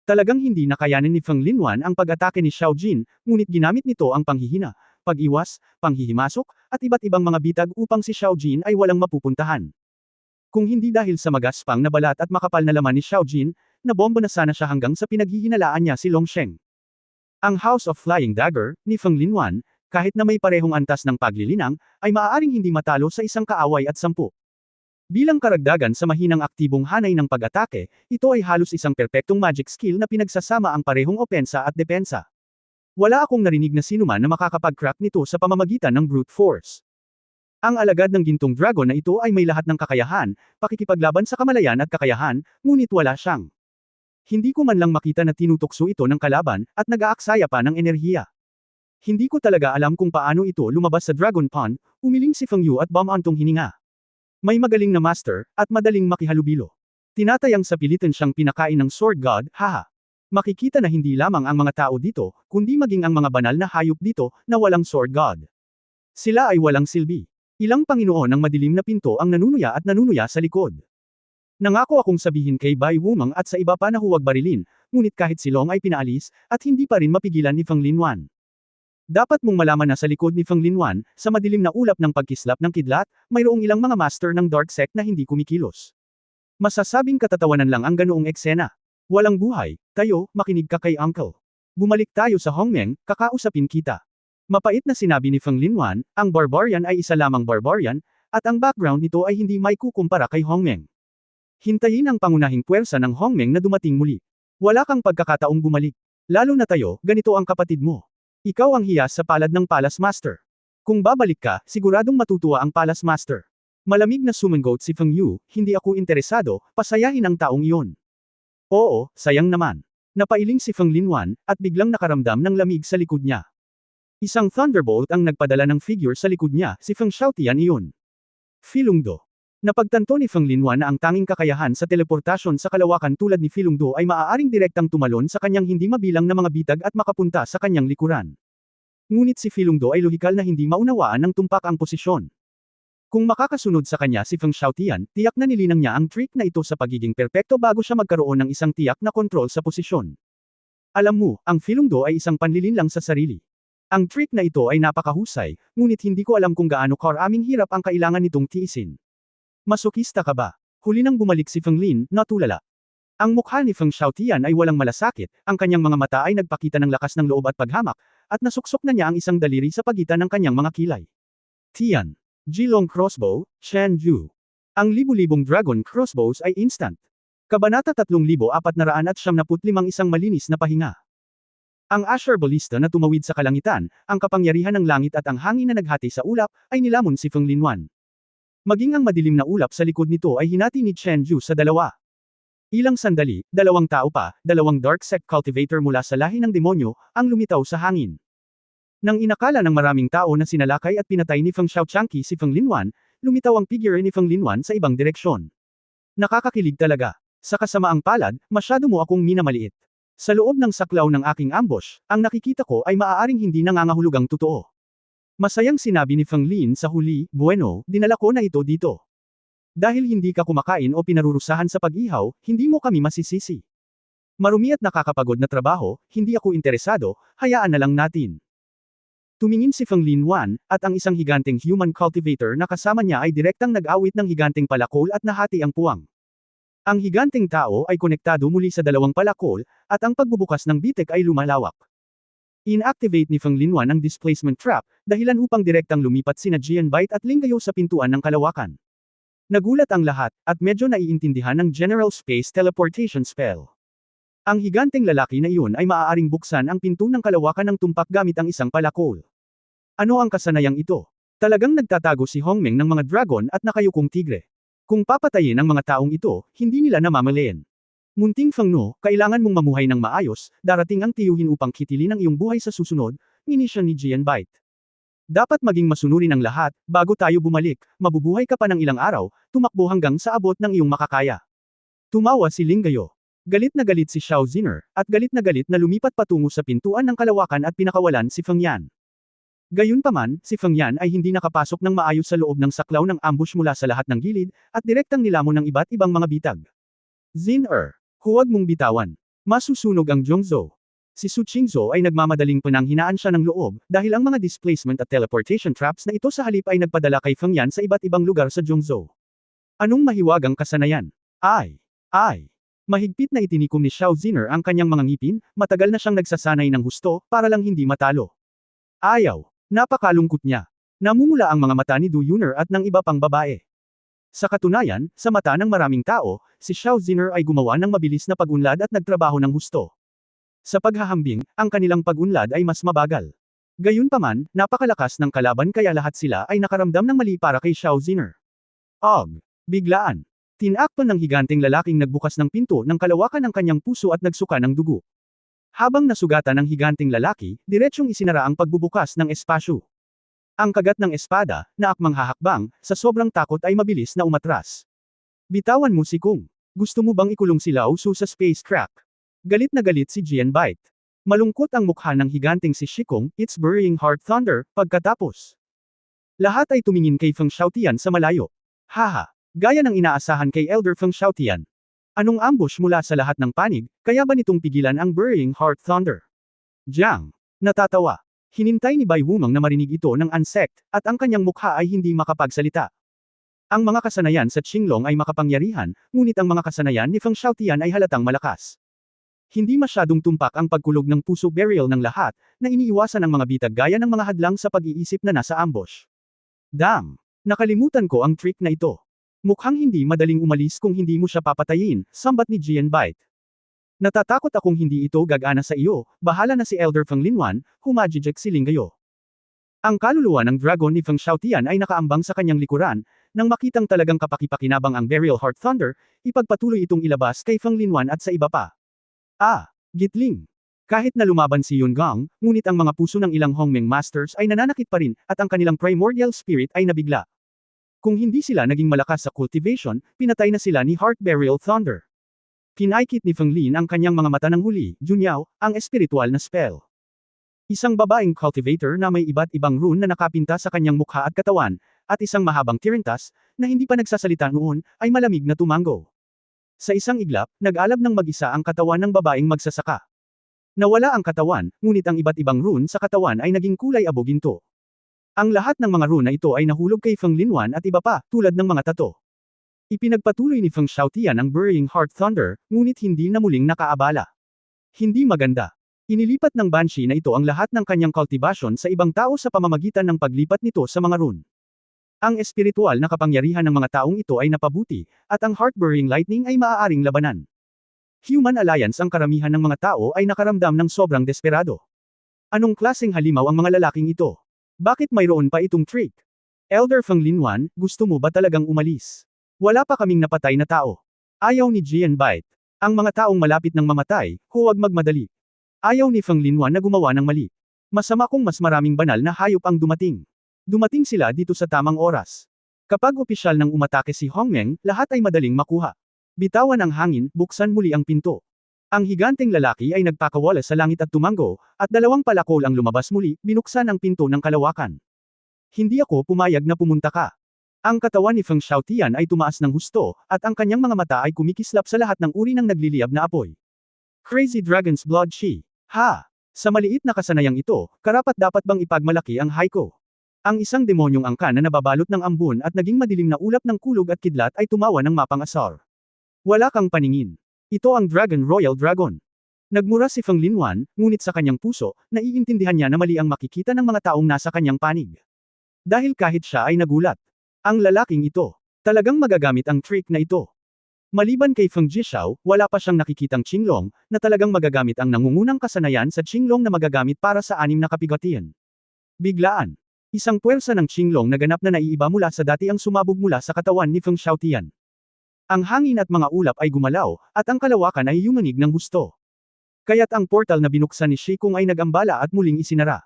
Talagang hindi nakayanin ni Feng Linwan ang pag-atake ni Xiao Jin, ngunit ginamit nito ang panghihina, pag-iwas, panghihimasok, at iba't ibang mga bitag upang si Xiao Jin ay walang mapupuntahan. Kung hindi dahil sa magaspang na balat at makapal na laman ni Xiao Jin, nabomba na sana siya hanggang sa pinaghihinalaan niya si Long Sheng. Ang House of Flying Dagger, ni Feng Linwan, kahit na may parehong antas ng paglilinang, ay maaaring hindi matalo sa isang kaaway at 10. Bilang karagdagan sa mahinang aktibong hanay ng pag-atake, ito ay halos isang perpektong magic skill na pinagsasama ang parehong opensa at depensa. Wala akong narinig na sinuman na makakapag-crack nito sa pamamagitan ng brute force. Ang alagad ng gintong dragon na ito ay may lahat ng kakayahan, pakikipaglaban sa kamalayan at kakayahan, ngunit wala siyang. Hindi ko man lang makita na tinutokso ito ng kalaban, at nag-aaksaya pa ng enerhiya. Hindi ko talaga alam kung paano ito lumabas sa Dragon Pond, umiling si Feng Yu at bumantong hininga. May magaling na master, at madaling makihalubilo. Tinatayang sa pilitan siyang pinakain ng Sword God, haha. Makikita na hindi lamang ang mga tao dito, kundi maging ang mga banal na hayop dito, na walang Sword God. Sila ay walang silbi. Ilang Panginoon ng madilim na pinto ang nanunuya at nanunuya sa likod. Nangako akong sabihin kay Bai Wumang at sa iba pa na huwag barilin, ngunit kahit si Long ay pinaalis, at hindi pa rin mapigilan ni Feng Linwan. Dapat mong malaman na sa likod ni Feng Linwan, sa madilim na ulap ng pagkislap ng kidlat, mayroong ilang mga master ng dark sect na hindi kumikilos. Masasabing katatawanan lang ang ganoong eksena. Walang buhay, tayo, makinig ka kay Uncle. Bumalik tayo sa Hongmeng, kakausapin kita. Mapait na sinabi ni Feng Linwan, ang barbarian ay isa lamang barbarian, at ang background nito ay hindi may kukumpara kay Hongmeng. Hintayin ang pangunahing puwersa ng Hongmeng na dumating muli. Wala kang pagkakataong bumalik. Lalo na tayo, ganito ang kapatid mo. Ikaw ang hiyas sa palad ng Palace Master. Kung babalik ka, siguradong matutuwa ang Palace Master. Malamig na sumangot si Feng Yu, hindi ako interesado, pasayahin ang taong iyon. Oo, sayang naman. Napailing si Feng Linwan, at biglang nakaramdam ng lamig sa likod niya. Isang thunderbolt ang nagpadala ng figure sa likod niya, si Feng Xiaotian iyon. Filungdo. Napagtanto ni Feng Linwan na ang tanging kakayahan sa teleportasyon sa kalawakan tulad ni Filungdo ay maaaring direktang tumalon sa kanyang hindi mabilang na mga bitag at makapunta sa kanyang likuran. Ngunit si Filungdo ay lohikal na hindi maunawaan ng tumpak ang posisyon. Kung makakasunod sa kanya si Feng Xiaotian, tiyak na nilinang niya ang trick na ito sa pagiging perpekto bago siya magkaroon ng isang tiyak na kontrol sa posisyon. Alam mo, ang Filungdo ay isang panlilinlang sa sarili. Ang trick na ito ay napakahusay, ngunit hindi ko alam kung gaano karaming hirap ang kailangan nitong tiisin. Masokista ka ba? Huli nang bumalik si Feng Lin, natulala. Ang mukha ni Feng Xiaotian ay walang malasakit, ang kanyang mga mata ay nagpakita ng lakas ng loob at paghamak, at nasuksok na niya ang isang daliri sa pagitan ng kanyang mga kilay. Tian. Jilong Crossbow, Shan Ju. Ang libu-libong dragon crossbows ay instant. Kabanata 3475 isang malinis na pahinga. Ang Asher Ballista na tumawid sa kalangitan, ang kapangyarihan ng langit at ang hangin na naghati sa ulap, ay nilamon si Feng Linwan. Maging ang madilim na ulap sa likod nito ay hinati ni Chen Ju sa dalawa. Ilang sandali, dalawang tao pa, dalawang dark sect cultivator mula sa lahi ng demonyo, ang lumitaw sa hangin. Nang inakala ng maraming tao na sinalakay at pinatay ni Feng Xiaochangqi si Feng Linwan, lumitaw ang figure ni Feng Linwan sa ibang direksyon. Nakakakilig talaga. Sa kasamaang palad, masyado mo akong minamaliit. Sa loob ng saklaw ng aking ambush, ang nakikita ko ay maaaring hindi nangangahulugang totoo. Masayang sinabi ni Feng Lin sa huli, bueno, dinala ko na ito dito. Dahil hindi ka kumakain o pinarurusahan sa pag-ihaw, hindi mo kami masisisi. Marumi at nakakapagod na trabaho, hindi ako interesado, hayaan na lang natin. Tumingin si Feng Linwan, at ang isang higanteng human cultivator na kasama niya ay direktang nag-awit ng higanteng palakol at nahati ang puwang. Ang higanteng tao ay konektado muli sa dalawang palakol, at ang pagbubukas ng bitek ay lumalawak. Inactivate ni Feng Linwan ang displacement trap, dahilan upang direktang lumipat sina Jianbite at Linggayo sa pintuan ng kalawakan. Nagulat ang lahat, at medyo naiintindihan ng General Space Teleportation Spell. Ang higanteng lalaki na iyon ay maaaring buksan ang pinto ng kalawakan ng tumpak gamit ang isang palakol. Ano ang kasanayang ito? Talagang nagtatago si Hongmeng ng mga dragon at nakayukong tigre. Kung papatayin ang mga taong ito, hindi nila namamalayan. Munting Fengno, kailangan mong mamuhay ng maayos, darating ang tiyuhin upang kitilin ang iyong buhay sa susunod, inisya ni Jianbite. Dapat maging masunurin ang lahat, bago tayo bumalik, mabubuhay ka pa ng ilang araw, tumakbo hanggang sa abot ng iyong makakaya. Tumawa si Linggayo. Galit na galit si Xiao Ziner, at galit na lumipat patungo sa pintuan ng kalawakan at pinakawalan si Feng Yan. Gayunpaman, si Feng Yan ay hindi nakapasok ng maayos sa loob ng saklaw ng ambush mula sa lahat ng gilid, at direktang nilamon ng iba't ibang mga bitag. Ziner. Huwag mong bitawan. Masusunog ang Zhongzhou. Si Su Qingzhou ay nagmamadaling pananghinaan siya ng loob, dahil ang mga displacement at teleportation traps na ito sa halip ay nagpadala kay Feng Yan sa iba't ibang lugar sa Zhongzhou. Anong mahiwagang kasanayan? Ay! Mahigpit na itinikom ni Xiao Ziner ang kanyang mga ngipin, matagal na siyang nagsasanay ng husto, para lang hindi matalo. Ayaw! Napakalungkot niya. Namumula ang mga mata ni Du Yuner at ng iba pang babae. Sa katunayan, sa mata ng maraming tao, si Xiao Ziner ay gumawa ng mabilis na pag-unlad at nagtrabaho ng husto. Sa paghahambing, ang kanilang pag-unlad ay mas mabagal. Gayunpaman, napakalakas ng kalaban kaya lahat sila ay nakaramdam ng mali para kay Xiao Ziner. Biglaan. Tinakpan ng higanteng lalaking nagbukas ng pinto ng kalawakan ng kanyang puso at nagsuka ng dugo. Habang nasugatan ng higanteng lalaki, diretsyong isinara ang pagbubukas ng espasyo. Ang kagat ng espada, na akmang hahakbang, sa sobrang takot ay mabilis na umatras. Bitawan mo si Kung. Gusto mo bang ikulong si Lao Su sa space crack? Galit na galit si Jianbite. Malungkot ang mukha ng higanteng si Shikong, it's burying heart thunder, pagkatapos. Lahat ay tumingin kay Feng Xiaotian sa malayo. Haha, gaya ng inaasahan kay Elder Feng Xiaotian. Anong ambush mula sa lahat ng panig, kaya ba nitong pigilan ang burying heart thunder? Jiang. Natatawa. Hinintay ni Bai Wumang na marinig ito ng ansect, at ang kanyang mukha ay hindi makapagsalita. Ang mga kasanayan sa Qinglong ay makapangyarihan, ngunit ang mga kasanayan ni Feng Xiaotian ay halatang malakas. Hindi masyadong tumpak ang pagkulog ng puso burial ng lahat, na iniiwasan ang mga bitag gaya ng mga hadlang sa pag-iisip na nasa ambush. Damn! Nakalimutan ko ang trick na ito. Mukhang hindi madaling umalis kung hindi mo siya papatayin, sambat ni Jian Bait. Natatakot akong hindi ito gagana sa iyo, bahala na si Elder Feng Linwan, humajijek si Linggayo. Ang kaluluwa ng dragon ni Feng Xiaotian ay nakaambang sa kanyang likuran, nang makitang talagang kapakipakinabang ang Burial Heart Thunder, ipagpatuloy itong ilabas kay Feng Linwan at sa iba pa. Gitling. Kahit na lumaban si Yun Gong, ngunit ang mga puso ng ilang Hongmeng Masters ay nananakit pa rin, at ang kanilang primordial spirit ay nabigla. Kung hindi sila naging malakas sa cultivation, pinatay na sila ni Heart Burial Thunder. Pinaikit ni Feng Lin ang kanyang mga mata ng huli, Junyao, ang espiritual na spell. Isang babaeng cultivator na may iba't ibang rune na nakapinta sa kanyang mukha at katawan, at isang mahabang tirintas, na hindi pa nagsasalita noon, ay malamig na tumango. Sa isang iglap, nag-alab ng mag-isa ang katawan ng babaeng magsasaka. Nawala ang katawan, ngunit ang iba't ibang rune sa katawan ay naging kulay abo-ginto. Ang lahat ng mga rune na ito ay nahulog kay Feng Linwan at iba pa, tulad ng mga tato. Ipinagpatuloy ni Feng Xiaotian ang Burying Heart Thunder, ngunit hindi na muling nakaabala. Hindi maganda. Inilipat ng Banshee na ito ang lahat ng kanyang cultivation sa ibang tao sa pamamagitan ng paglipat nito sa mga rune. Ang espiritual na kapangyarihan ng mga taong ito ay napabuti, at ang Heart-Burying Lightning ay maaaring labanan. Human Alliance ang karamihan ng mga tao ay nakaramdam ng sobrang desperado. Anong klaseng halimaw ang mga lalaking ito? Bakit mayroon pa itong trick? Elder Feng Linwan, gusto mo ba talagang umalis? Wala pa kaming napatay na tao. Ayaw ni Jian Bait. Ang mga taong malapit ng mamatay, huwag magmadali. Ayaw ni Feng Linwan na gumawa ng mali. Masama kung mas maraming banal na hayop ang dumating. Dumating sila dito sa tamang oras. Kapag opisyal nang umatake si Hongmeng, lahat ay madaling makuha. Bitawan ang hangin, buksan muli ang pinto. Ang higanteng lalaki ay nagpakawala sa langit at tumango, at dalawang palakol ang lumabas muli, binuksan ang pinto ng kalawakan. Hindi ako pumayag na pumunta ka. Ang katawan ni Feng Xiaotian ay tumaas ng husto, at ang kanyang mga mata ay kumikislap sa lahat ng uri ng nagliliyab na apoy. Crazy Dragon's Blood Shi. Ha! Sa maliit na kasanayang ito, karapat-dapat bang ipagmalaki ang Haiko? Ang isang demonyong angkan na nababalot ng ambon at naging madilim na ulap ng kulog at kidlat ay tumawa ng mapang-asar. Wala kang paningin. Ito ang Dragon Royal Dragon. Nagmura si Feng Linwan, ngunit sa kanyang puso, naiintindihan niya na mali ang makikita ng mga taong nasa kanyang panig. Dahil kahit siya ay nagulat. Ang lalaking ito, talagang magagamit ang trick na ito. Maliban kay Feng Jixiao, wala pa siyang nakikitang Qinglong, na talagang magagamit ang nangungunang kasanayan sa Qinglong na magagamit para sa 6 na kapigatian. Biglaan. Isang puwersa ng Qinglong na ganap na naiiba mula sa dati ang sumabog mula sa katawan ni Feng Xiaotian. Ang hangin at mga ulap ay gumalaw, at ang kalawakan ay yumanig ng husto. Kaya't ang portal na binuksan ni Shi Kung ay nag-ambala at muling isinara.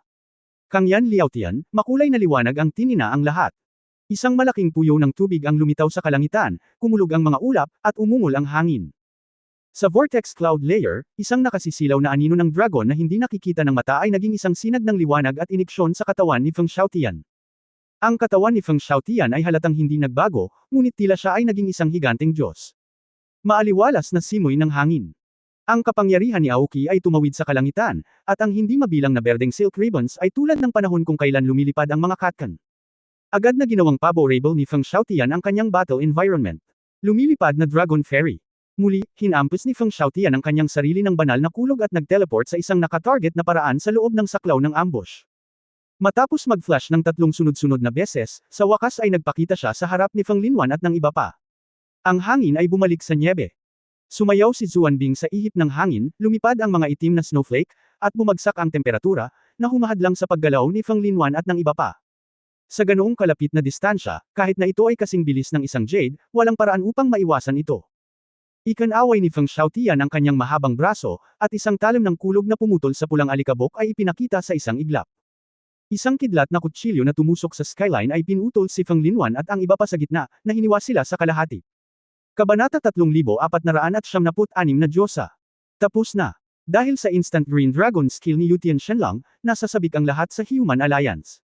Kang Yan Liaotian, makulay na liwanag ang tinina ang lahat. Isang malaking puyo ng tubig ang lumitaw sa kalangitan, kumulog ang mga ulap, at umungol ang hangin. Sa Vortex Cloud Layer, isang nakasisilaw na anino ng dragon na hindi nakikita ng mata ay naging isang sinag ng liwanag at iniksyon sa katawan ni Feng Xiaotian. Ang katawan ni Feng Xiaotian ay halatang hindi nagbago, ngunit tila siya ay naging isang higanteng Diyos. Maaliwalas na simoy ng hangin. Ang kapangyarihan ni Aoki ay tumawid sa kalangitan, at ang hindi mabilang na berdeng silk ribbons ay tulad ng panahon kung kailan lumilipad ang mga katkan. Agad na ginawang favorable ni Feng Xiaotian ang kanyang battle environment. Lumilipad na Dragon Fairy. Muli, hinampos ni Feng Xiaotian ang kanyang sarili ng banal na kulog at nag-teleport sa isang nakatarget na paraan sa loob ng saklaw ng ambush. Matapos mag-flash ng 3 sunod-sunod na beses, sa wakas ay nagpakita siya sa harap ni Feng Linwan at ng iba pa. Ang hangin ay bumalik sa nyebe. Sumayaw si Zuanbing sa ihip ng hangin, lumipad ang mga itim na snowflake, at bumagsak ang temperatura, na humahadlang sa paggalaw ni Feng Linwan at ng iba pa. Sa ganoong kalapit na distansya, kahit na ito ay kasing bilis ng isang jade, walang paraan upang maiwasan ito. Ikanaway ni Feng Xiaotian ang kanyang mahabang braso, at isang talim ng kulog na pumutol sa pulang alikabok ay ipinakita sa isang iglap. Isang kidlat na kutsilyo na tumusok sa skyline ay pinutol si Feng Linwan at ang iba pa sa gitna, na hiniwa sila sa kalahati. Kabanata 3496 na Diyosa. Tapos na. Dahil sa Instant Green Dragon skill ni Yutian Shenlang, nasasabik ang lahat sa Human Alliance.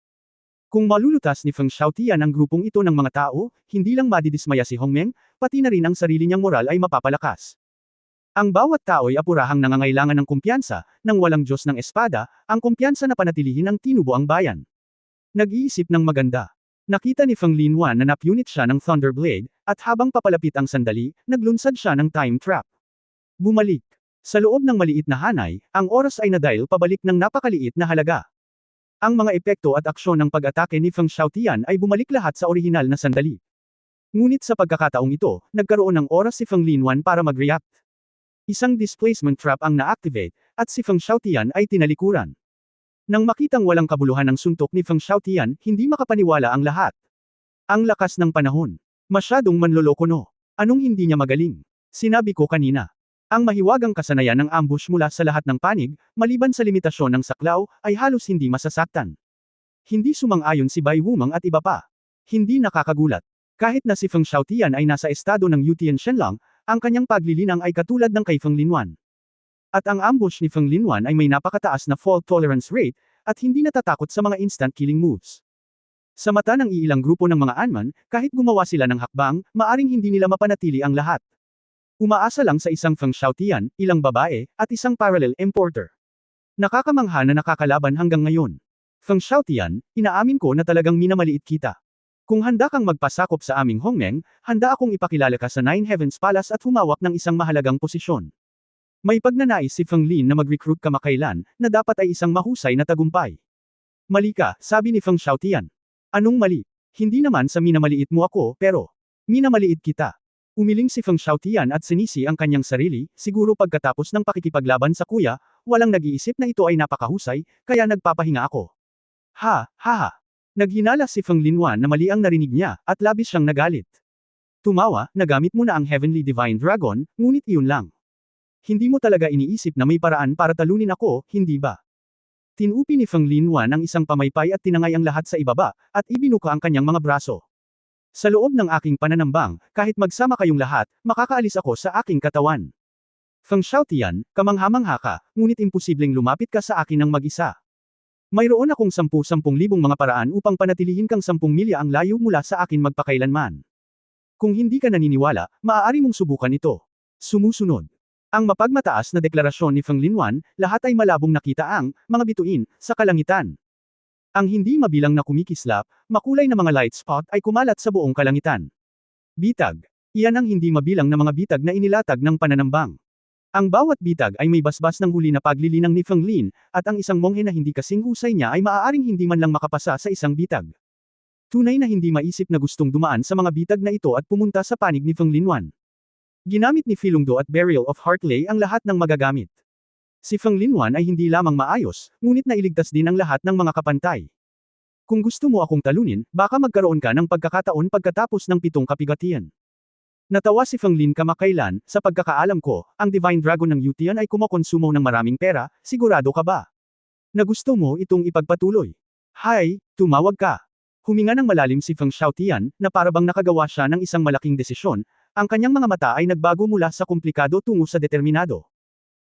Kung malulutas ni Feng Xiaotian ang grupong ito ng mga tao, hindi lang madidismaya si Hongmeng, pati na rin ang sarili niyang moral ay mapapalakas. Ang bawat tao ay apurahang nangangailangan ng kumpiyansa, nang walang Diyos ng espada, ang kumpiyansa na panatilihin ang tinubo ang bayan. Nag-iisip ng maganda. Nakita ni Feng Linwan na napunit siya ng Thunderblade, at habang papalapit ang sandali, naglunsad siya ng time trap. Bumalik. Sa loob ng maliit na hanay, ang oras ay nadial pabalik ng napakaliit na halaga. Ang mga epekto at aksyon ng pag-atake ni Feng Xiaotian ay bumalik lahat sa orihinal na sandali. Ngunit sa pagkakataong ito, nagkaroon ng oras si Feng Linwan para mag-react. Isang displacement trap ang na-activate, at si Feng Xiaotian ay tinalikuran. Nang makitang walang kabuluhan ng suntok ni Feng Xiaotian, hindi makapaniwala ang lahat. Ang lakas ng panahon. Masyadong manloloko no. Anong hindi niya magaling? Sinabi ko kanina. Ang mahiwagang kasanayan ng ambush mula sa lahat ng panig, maliban sa limitasyon ng saklaw, ay halos hindi masasaktan. Hindi sumang-ayon si Bai Wumang at iba pa. Hindi nakakagulat. Kahit na si Feng Xiaotian ay nasa estado ng Yutian Shenlang, ang kanyang paglilinang ay katulad ng kay Feng Linwan. At ang ambush ni Feng Linwan ay may napakataas na fault tolerance rate, at hindi natatakot sa mga instant killing moves. Sa mata ng iilang grupo ng mga Anman, kahit gumawa sila ng hakbang, maaring hindi nila mapanatili ang lahat. Umaasa lang sa isang Feng Xiaotian, ilang babae, at isang parallel importer. Nakakamangha na nakakalaban hanggang ngayon. Feng Xiaotian, inaamin ko na talagang minamaliit kita. Kung handa kang magpasakop sa aming Hongmeng, handa akong ipakilala ka sa Nine Heavens Palace at humawak ng isang mahalagang posisyon. May pagnanais si Feng Lin na mag-recruit kamakailan, na dapat ay isang mahusay na tagumpay. Mali ka, sabi ni Feng Xiaotian. Anong mali? Hindi naman sa minamaliit mo ako, pero minamaliit kita. Umiling si Feng Xiaotian at sinisi ang kanyang sarili, siguro pagkatapos ng pakikipaglaban sa kuya, walang nag-iisip na ito ay napakahusay, kaya nagpapahinga ako. Ha, ha ha. Naghinala si Feng Linwan na mali ang narinig niya, at labis siyang nagalit. Tumawa, nagamit mo na ang Heavenly Divine Dragon, ngunit iyon lang. Hindi mo talaga iniisip na may paraan para talunin ako, hindi ba? Tinupi ni Feng Linwan ang isang pamaypay at tinangay ang lahat sa ibaba, at ibinuka ang kanyang mga braso. Sa loob ng aking pananambang, kahit magsama kayong lahat, makakaalis ako sa aking katawan. Feng Xiaotian, kamangha-mangha ka, ngunit imposibleng lumapit ka sa akin ng mag-isa. Mayroon akong 10,000 mga paraan upang panatilihin kang 10 milya ang layo mula sa akin magpakailanman. Kung hindi ka naniniwala, maaari mong subukan ito. Sumusunod. Ang mapagmataas na deklarasyon ni Feng Linwan, lahat ay malabong nakita ang mga bituin sa kalangitan. Ang hindi mabilang na kumikislap, makulay na mga light spot ay kumalat sa buong kalangitan. Bitag. Iyan ang hindi mabilang na mga bitag na inilatag ng pananambang. Ang bawat bitag ay may basbas ng huli na paglilinang ni Feng Lin, at ang isang monghe na hindi kasing husay niya ay maaaring hindi man lang makapasa sa isang bitag. Tunay na hindi maisip na gustong dumaan sa mga bitag na ito at pumunta sa panig ni Feng Linwan. Ginamit ni Filungdo at Burial of Heartlay ang lahat ng magagamit. Si Feng Linwan ay hindi lamang maayos, ngunit nailigtas din ang lahat ng mga kapantay. Kung gusto mo akong talunin, baka magkaroon ka ng pagkakataon pagkatapos ng 7 kapigatian. Natawa si Feng Lin kamakailan, sa pagkakaalam ko, ang Divine Dragon ng Yutian ay kumokonsumo ng maraming pera, sigurado ka ba? Na gusto mo itong ipagpatuloy? Hay, tumawag ka. Huminga ng malalim si Feng Xiaotian, na parabang nakagawa siya ng isang malaking desisyon, ang kanyang mga mata ay nagbago mula sa komplikado tungo sa determinado.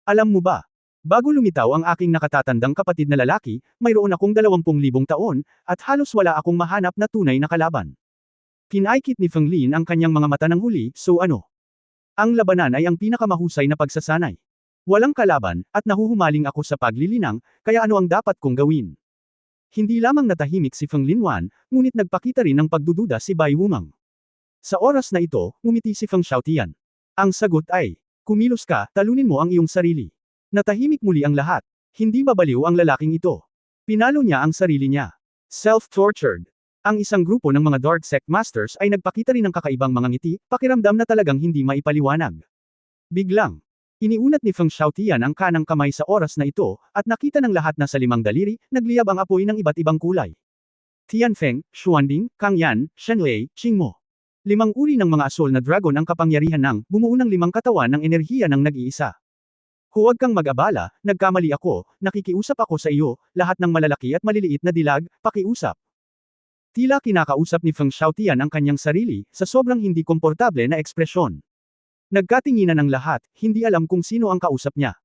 Alam mo ba? Bago lumitaw ang aking nakatatandang kapatid na lalaki, mayroon akong 20,000 taon, at halos wala akong mahanap na tunay na kalaban. Pinaikit ni Feng Lin ang kanyang mga mata ng huli, so ano? Ang labanan ay ang pinakamahusay na pagsasanay. Walang kalaban, at nahuhumaling ako sa paglilinang, kaya ano ang dapat kong gawin? Hindi lamang natahimik si Feng Linwan, ngunit nagpakita rin ng pagdududa si Bai Wumang. Sa oras na ito, ngumiti si Feng Xiaotian. Ang sagot ay, kumilos ka, talunin mo ang iyong sarili. Natahimik muli ang lahat. Hindi babaliw ang lalaking ito. Pinalo niya ang sarili niya. Self-tortured. Ang isang grupo ng mga Dark Sect Masters ay nagpakita rin ng kakaibang mga ngiti, pakiramdam na talagang hindi maipaliwanag. Biglang, iniunat ni Feng Xiaotian ang kanang kamay sa oras na ito, at nakita ng lahat na sa 5 daliri, nagliyab ang apoy ng iba't ibang kulay. Tianfeng, Xuanding, Kangyan, Shenlei, Qingmo. 5 uri ng mga asol na dragon ang kapangyarihan ng, bumuo ng 5 katawan ng enerhiya ng nag-iisa. Huwag kang mag-abala, nagkamali ako, nakikiusap ako sa iyo, lahat ng malalaki at maliliit na dilag, pakiusap. Tila kinakausap ni Feng Xiaotian ang kanyang sarili, sa sobrang hindi komportable na ekspresyon. Nagkatinginan ang lahat, hindi alam kung sino ang kausap niya.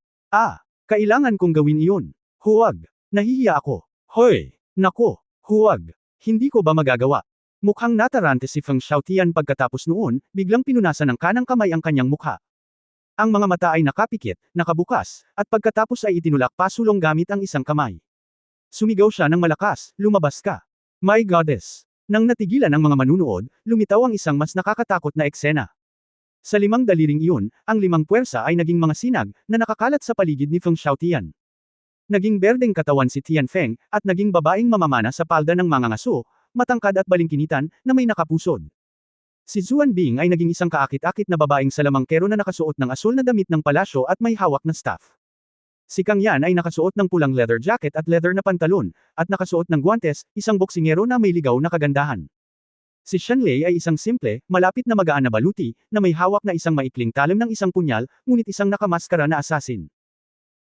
Kailangan kong gawin iyon. Huwag. Nahihiya ako. Hoy! Nako! Huwag! Hindi ko ba magagawa? Mukhang natarante si Feng Xiaotian pagkatapos noon, biglang pinunasan ng kanang kamay ang kanyang mukha. Ang mga mata ay nakapikit, nakabukas, at pagkatapos ay itinulak pasulong gamit ang isang kamay. Sumigaw siya ng malakas, lumabas ka. My goddess! Nang natigilan ang mga manunood, lumitaw ang isang mas nakakatakot na eksena. Sa 5 daliring iyon, ang 5 puwersa ay naging mga sinag, na nakakalat sa paligid ni Feng Xiaotian. Naging berdeng katawan si Tian Feng, at naging babaeng mamamana sa palda ng mga ngaso, matangkad at balingkinitan, na may nakapusod. Si Zuan Bing ay naging isang kaakit-akit na babaeng salamangkero na nakasuot ng asul na damit ng palasyo at may hawak na staff. Si Kang Yan ay nakasuot ng pulang leather jacket at leather na pantalon, at nakasuot ng guwantes, isang boksingero na may ligaw na kagandahan. Si Shanlei ay isang simple, malapit na magaan na baluti, na may hawak na isang maikling talim ng isang punyal, ngunit isang nakamaskara na assassin.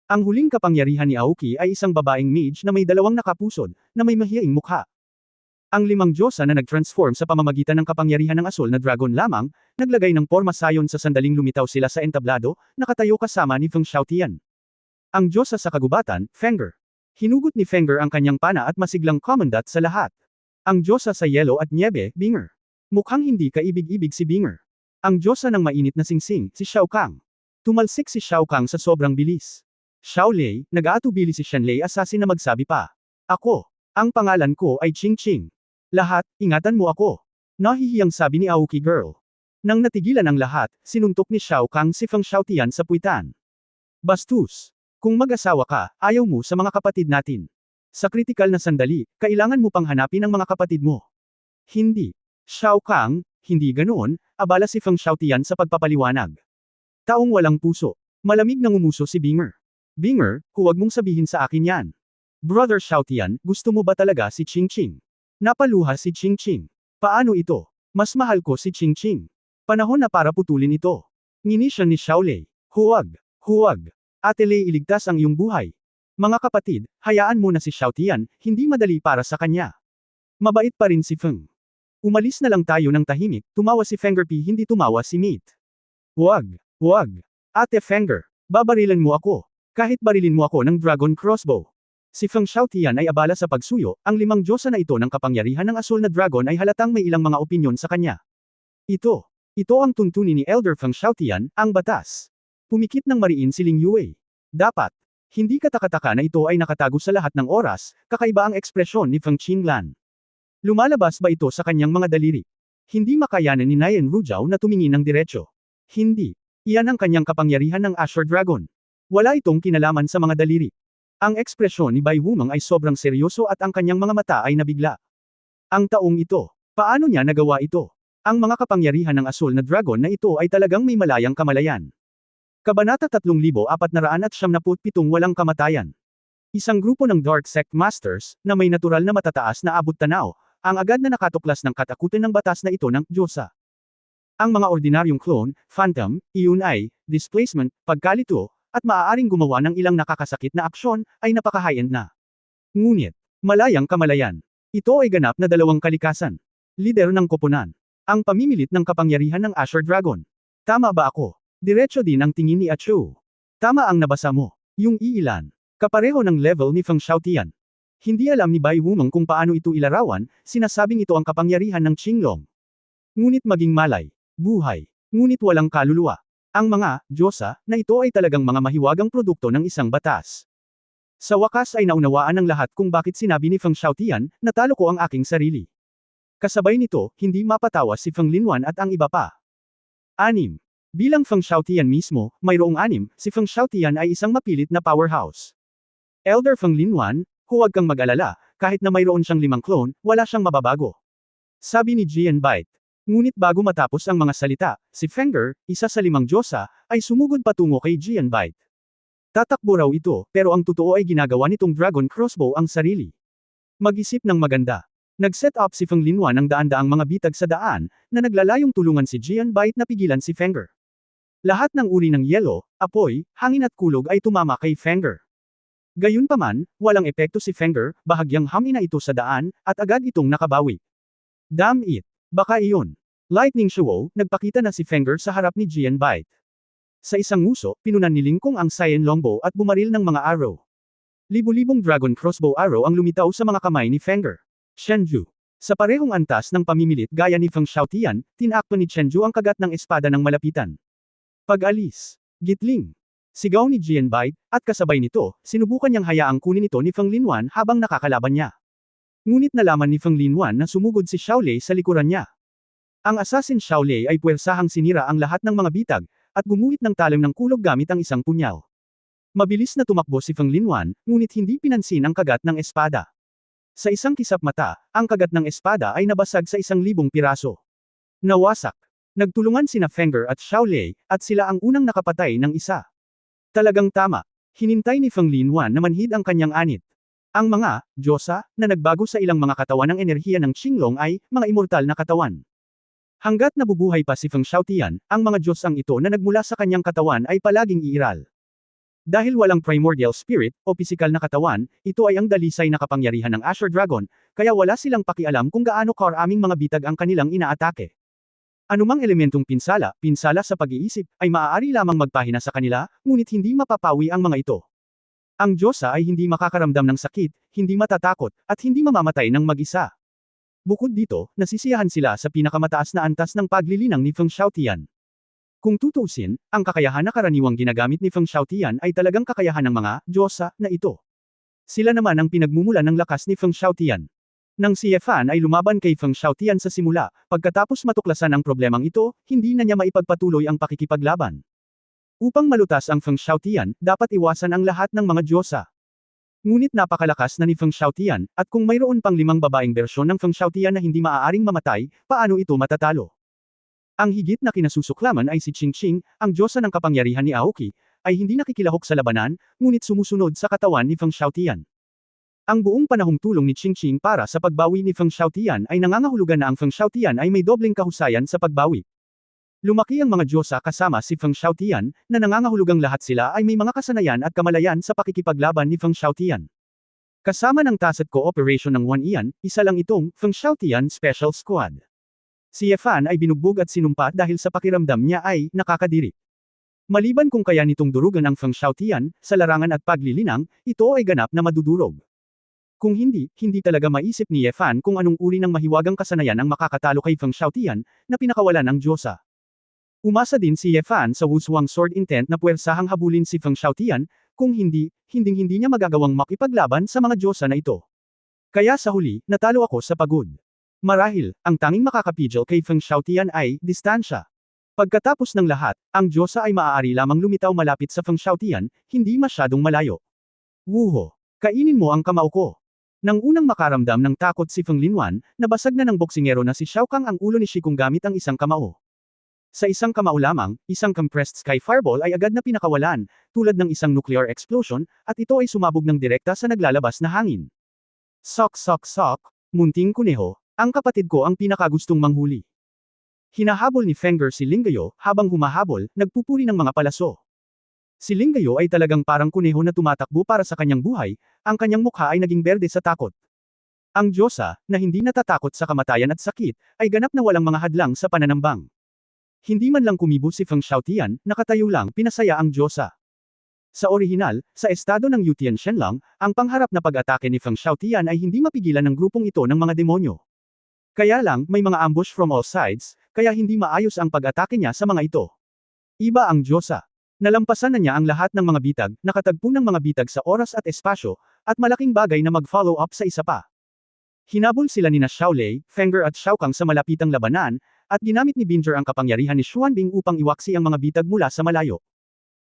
Ang huling kapangyarihan ni Aoki ay isang babaeng mage na may 2 nakapusod, na may mahiyaing mukha. Ang 5 diyosa na nag-transform sa pamamagitan ng kapangyarihan ng asul na dragon lamang, naglagay ng porma sayon sa sandaling lumitaw sila sa entablado, nakatayo kasama ni Feng Xiaotian. Ang diyosa sa kagubatan, Fenger. Hinugot ni Fenger ang kanyang pana at masiglang komandat sa lahat. Ang diyosa sa yelo at niebe, Binger. Mukhang hindi kaibig-ibig si Binger. Ang diyosa ng mainit na singsing, si Xiao Kang. Tumalsik si Xiao Kang sa sobrang bilis. Xiao Lei, nag-aatubili si Shanlei assassin na magsabi pa. Ako. Ang pangalan ko ay Ching Ching. Lahat, ingatan mo ako. Nahihiyang sabi ni Aoki Girl. Nang natigilan ang lahat, sinuntok ni Xiao Kang si Feng Xiaotian sa puwitan. Bastos. Kung mag-asawa ka, ayaw mo sa mga kapatid natin. Sa kritikal na sandali, kailangan mo pang hanapin ang mga kapatid mo. Hindi. Xiao Kang, hindi ganoon, abala si Feng Xiaotian sa pagpapaliwanag. Taong walang puso. Malamig na ngumuso si Binger. Binger, huwag mong sabihin sa akin yan. Brother Xiaotian, gusto mo ba talaga si Ching Ching? Napaluha si Ching Ching. Paano ito? Mas mahal ko si Ching Ching. Panahon na para putulin ito. Ngini siya ni Xiao Lei. Huwag. Huwag. Ate Lei, iligtas ang iyong buhay. Mga kapatid, hayaan mo na si Xiaotian, hindi madali para sa kanya. Mabait pa rin si Feng. Umalis na lang tayo ng tahimik, tumawa si Fenger P, hindi tumawa si Meat. Huwag. Huwag. Ate Fenger, babarilan mo ako. Kahit barilin mo ako ng dragon crossbow. Si Feng Xiaotian ay abala sa pagsuyo, ang 5 diyosa na ito ng kapangyarihan ng asul na dragon ay halatang may ilang mga opinyon sa kanya. Ito ang tuntunin ni Elder Feng Xiaotian, ang batas. Pumikit ng mariin si Ling Yue. Dapat. Hindi katakataka na ito ay nakatago sa lahat ng oras, kakaiba ang ekspresyon ni Feng Qinglan. Lumalabas ba ito sa kanyang mga daliri? Hindi makayanan ni Nayan Rujao na tumingin ng diretsyo. Hindi. Iyan ang kanyang kapangyarihan ng Azure Dragon. Wala itong kinalaman sa mga daliri. Ang ekspresyon ni Bai Wumeng ay sobrang seryoso at ang kanyang mga mata ay nabigla. Ang taong ito, paano niya nagawa ito? Ang mga kapangyarihan ng asul na dragon na ito ay talagang may malayang kamalayan. Kabanata 3497 Walang kamatayan. Isang grupo ng Dark Sect Masters, na may natural na matataas na abot tanaw, ang agad na nakatuklas ng katakutan ng batas na ito ng Diyosa. Ang mga ordinaryong clone, phantom, iyon ay, displacement, pagkalito, at maaaring gumawa ng ilang nakakasakit na aksyon, ay napaka-high-end na. Ngunit, malayang kamalayan. Ito ay ganap na 2 kalikasan. Lider ng koponan. Ang pamimilit ng kapangyarihan ng Azure Dragon. Tama ba ako? Diretso din ang tingin ni Achu. Tama ang nabasa mo. Yung iilan. Kapareho ng level ni Feng Xiaotian. Hindi alam ni Bai Wumeng kung paano ito ilarawan, sinasabing ito ang kapangyarihan ng Qinglong. Ngunit maging malay. Buhay. Ngunit walang kaluluwa. Ang mga diyosa na ito ay talagang mga mahiwagang produkto ng isang batas. Sa wakas ay naunawaan ng lahat kung bakit sinabi ni Feng Xiaotian, natalo ko ang aking sarili. Kasabay nito, hindi mapatawas si Feng Linwan at ang iba pa. 6. Bilang Feng Xiaotian mismo, mayroong 6, si Feng Xiaotian ay isang mapilit na powerhouse. Elder Feng Linwan, huwag kang mag-alala, kahit na mayroon siyang 5 clone, wala siyang mababago. Sabi ni Jian Bite. Ngunit bago matapos ang mga salita, si Fenger, isa sa 5 diyosa, ay sumugod patungo kay Jian Bite. Tatakbo raw ito, pero ang totoo ay ginagawa nitong dragon crossbow ang sarili. Mag-isip ng maganda. Nag-set up si Feng Linwan ng daan-daang mga bitag sa daan, na naglalayong tulungan si Jian Bite na pigilan si Fenger. Lahat ng uri ng yelo, apoy, hangin at kulog ay tumama kay Fenger. Gayunpaman, walang epekto si Fenger, bahagyang hamina ito sa daan, at agad itong nakabawi. Damn it! Baka iyon. Lightning Show, nagpakita na si Fenger sa harap ni Jian Bite. Sa isang nguso, pinunan ni Lingkong ang Cyan Longbow at bumaril ng mga arrow. Libu-libong dragon crossbow arrow ang lumitaw sa mga kamay ni Fenger. Shenju. Sa parehong antas ng pamimilit gaya ni Feng Xiaotian, tinakto ni Shenju ang kagat ng espada ng malapitan. Pag-alis. Gitling! Sigaw ni Jianbai, at kasabay nito, sinubukan niyang hayaang kunin ito ni Feng Linwan habang nakakalaban niya. Ngunit nalaman ni Feng Linwan na sumugod si Xiaolei sa likuran niya. Ang assassin Xiaolei ay puwersahang sinira ang lahat ng mga bitag, at gumuhit ng talim ng kulog gamit ang isang punyal. Mabilis na tumakbo si Feng Linwan, ngunit hindi pinansin ang kagat ng espada. Sa isang kisap mata, ang kagat ng espada ay nabasag sa 1,000 piraso. Nawasak. Nagtulungan sina Fenger at Xiaolei, at sila ang unang nakapatay ng isa. Talagang tama. Hinintay ni Feng Linwan na manhid ang kanyang anit. Ang mga Diyosa na nagbago sa ilang mga katawan ng enerhiya ng Qinglong ay mga immortal na katawan. Hanggat nabubuhay pa si Feng Xiaotian, ang mga Diyosang ito na nagmula sa kanyang katawan ay palaging iiral. Dahil walang primordial spirit o pisikal na katawan, ito ay ang dalisay na kapangyarihan ng Azure Dragon, kaya wala silang pakialam kung gaano karaming mga bitag ang kanilang inaatake. Anumang elementong pinsala sa pag-iisip, ay maaari lamang magpahina sa kanila, ngunit hindi mapapawi ang mga ito. Ang Diyosa ay hindi makakaramdam ng sakit, hindi matatakot, at hindi mamamatay ng mag-isa. Bukod dito, nasisiyahan sila sa pinakamataas na antas ng paglilinang ni Feng Xiaotian. Kung tutuusin, ang kakayahan na karaniwang ginagamit ni Feng Xiaotian ay talagang kakayahan ng mga Diyosa na ito. Sila naman ang pinagmumulan ng lakas ni Feng Xiaotian. Nang si Fan ay lumaban kay Feng Xiaotian sa simula, pagkatapos matuklasan ang problemang ito, hindi na niya maipagpatuloy ang pakikipaglaban. Upang malutas ang Feng Xiaotian, dapat iwasan ang lahat ng mga Diyosa. Ngunit napakalakas na ni Feng Xiaotian, at kung mayroon pang 5 babaeng bersyon ng Feng Xiaotian na hindi maaaring mamatay, paano ito matatalo? Ang higit na kinasusuklaman ay si Qingqing, ang Diyosa ng kapangyarihan ni Aoki, ay hindi nakikilahok sa labanan, ngunit sumusunod sa katawan ni Feng Xiaotian. Ang buong panahong tulong ni Qingqing para sa pagbawi ni Feng Xiaotian ay nangangahulugan na ang Feng Xiaotian ay may dobleng kahusayan sa pagbawi. Lumaki ang mga Diyosa kasama si Feng Xiaotian, na nangangahulugang lahat sila ay may mga kasanayan at kamalayan sa pakikipaglaban ni Feng Xiaotian. Kasama ng tacit cooperation ng Wan Ian, isa lang itong Feng Xiaotian Special Squad. Si Fan ay binugbog at sinumpa dahil sa pakiramdam niya ay nakakadiri. Maliban kung kaya nitong durugan ang Feng Xiaotian, sa larangan at paglilinang, ito ay ganap na madudurog. Kung hindi talaga maisip ni Fan kung anong uri ng mahiwagang kasanayan ang makakatalo kay Feng Xiaotian, na pinakawalan ng Diyosa. Umasa din si Fan sa Wushuang Sword intent na puwersahang habulin si Feng Xiaotian, kung hindi niya magagawang makipaglaban sa mga Diyosa na ito. Kaya sa huli, natalo ako sa pagod. Marahil, ang tanging makakapigil kay Feng Xiaotian ay distansya. Pagkatapos ng lahat, ang Diyosa ay maaari lamang lumitaw malapit sa Feng Xiaotian, hindi masyadong malayo. Wuho! Kainin mo ang kamao ko! Nang unang makaramdam ng takot si Feng Linwan, nabasag na ng boksingero na si Xiao Kang ang ulo ni Shikung gamit ang isang kamao. Sa isang kamao lamang, isang compressed sky fireball ay agad na pinakawalan, tulad ng isang nuclear explosion, at ito ay sumabog ng direkta sa naglalabas na hangin. Sok, munting kuneho, ang kapatid ko ang pinakagustong manghuli. Hinahabol ni Fenger si Lingayo, habang humahabol, nagpupuri ng mga palaso. Si Lingayo ay talagang parang kuneho na tumatakbo para sa kanyang buhay, ang kanyang mukha ay naging berde sa takot. Ang Diyosa, na hindi natatakot sa kamatayan at sakit, ay ganap na walang mga hadlang sa pananambang. Hindi man lang kumibo si Feng Xiaotian, nakatayo lang, pinasaya ang Diyosa. Sa orihinal, sa estado ng Yutian Shenlong, ang pangharap na pag-atake ni Feng Xiaotian ay hindi mapigilan ng grupong ito ng mga demonyo. Kaya lang, may mga ambush from all sides, kaya hindi maayos ang pag-atake niya sa mga ito. Iba ang Diyosa. Nalampasan na niya ang lahat ng mga bitag, nakatagpo ng mga bitag sa oras at espasyo, at malaking bagay na mag-follow up sa isa pa. Hinabol sila nina Xiaolei, Fenger at Xiao Kang sa malapitang labanan, at ginamit ni Binger ang kapangyarihan ni Xuanbing upang iwaksi ang mga bitag mula sa malayo.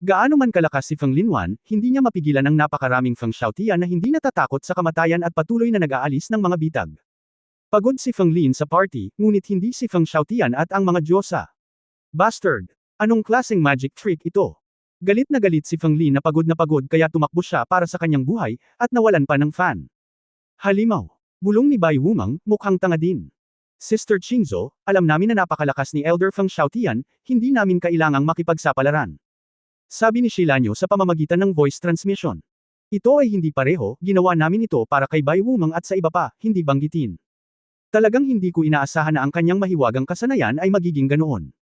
Gaano man kalakas si Feng Linwan, hindi niya mapigilan ang napakaraming Feng Xiaotian na hindi natatakot sa kamatayan at patuloy na nag-aalis ng mga bitag. Pagod si Feng Lin sa party, ngunit hindi si Feng Xiaotian at ang mga Diyosa. Bastard! Anong klaseng magic trick ito? Galit na galit si Feng Lin na pagod kaya tumakbo siya para sa kanyang buhay, at nawalan pa ng fan. Halimaw! Bulong ni Bai Wumang, mukhang tanga din. Sister Qingzhou, alam namin na napakalakas ni Elder Feng Xiaotian, hindi namin kailangang makipagsapalaran. Sabi ni Shilanyo sa pamamagitan ng voice transmission. Ito ay hindi pareho, ginawa namin ito para kay Bai Wumang at sa iba pa, hindi banggitin. Talagang hindi ko inaasahan na ang kanyang mahiwagang kasanayan ay magiging ganoon.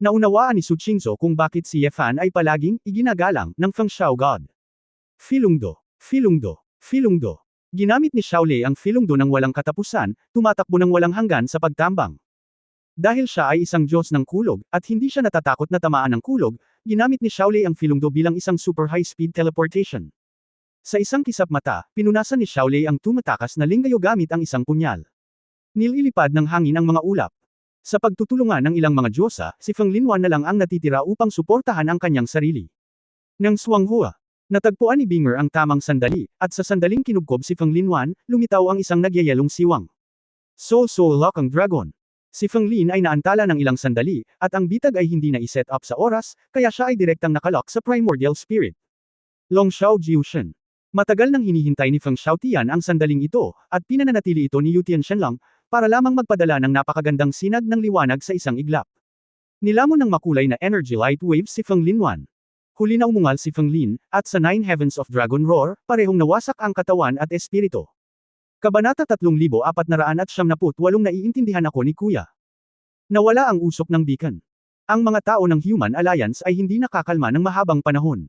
Naunawaan ni Su Qingzhou kung bakit si Fan ay palaging iginagalang ng Feng Xiao God. Filungdo. Ginamit ni Xiaolei ang Filungdo ng walang katapusan, tumatakbo ng walang hanggan sa pagtambang. Dahil siya ay isang Diyos ng kulog, at hindi siya natatakot na tamaan ng kulog, ginamit ni Xiaolei ang Filungdo bilang isang super high-speed teleportation. Sa isang kisap mata, pinunasan ni Xiaolei ang tumatakas na linggayo gamit ang isang punyal. Nililipad ng hangin ang mga ulap. Sa pagtutulungan ng ilang mga Diyosa, si Feng Linwan na lang ang natitira upang suportahan ang kanyang sarili. Nang Suanghua, natagpuan ni Binger ang tamang sandali, at sa sandaling kinubkob si Feng Linwan, lumitaw ang isang nagyayelong siwang. Soul Lock ang dragon. Si Feng Lin ay naantala ng ilang sandali, at ang bitag ay hindi na i-set up sa oras, kaya siya ay direktang nakalock sa primordial spirit. Longshao Jiushen. Matagal nang hinihintay ni Feng Xiaotian ang sandaling ito, at pinananatili ito ni Yu Tianxianlang, para lamang magpadala ng napakagandang sinag ng liwanag sa isang iglap. Nilamon ng makulay na energy light waves si Feng Linwan. Huli na umungal si Feng Lin, at sa Nine Heavens of Dragon Roar, parehong nawasak ang katawan at espiritu. Kabanata 3478 Naiintindihan ako ni Kuya. Nawala ang usok ng beacon. Ang mga tao ng Human Alliance ay hindi nakakalma ng mahabang panahon.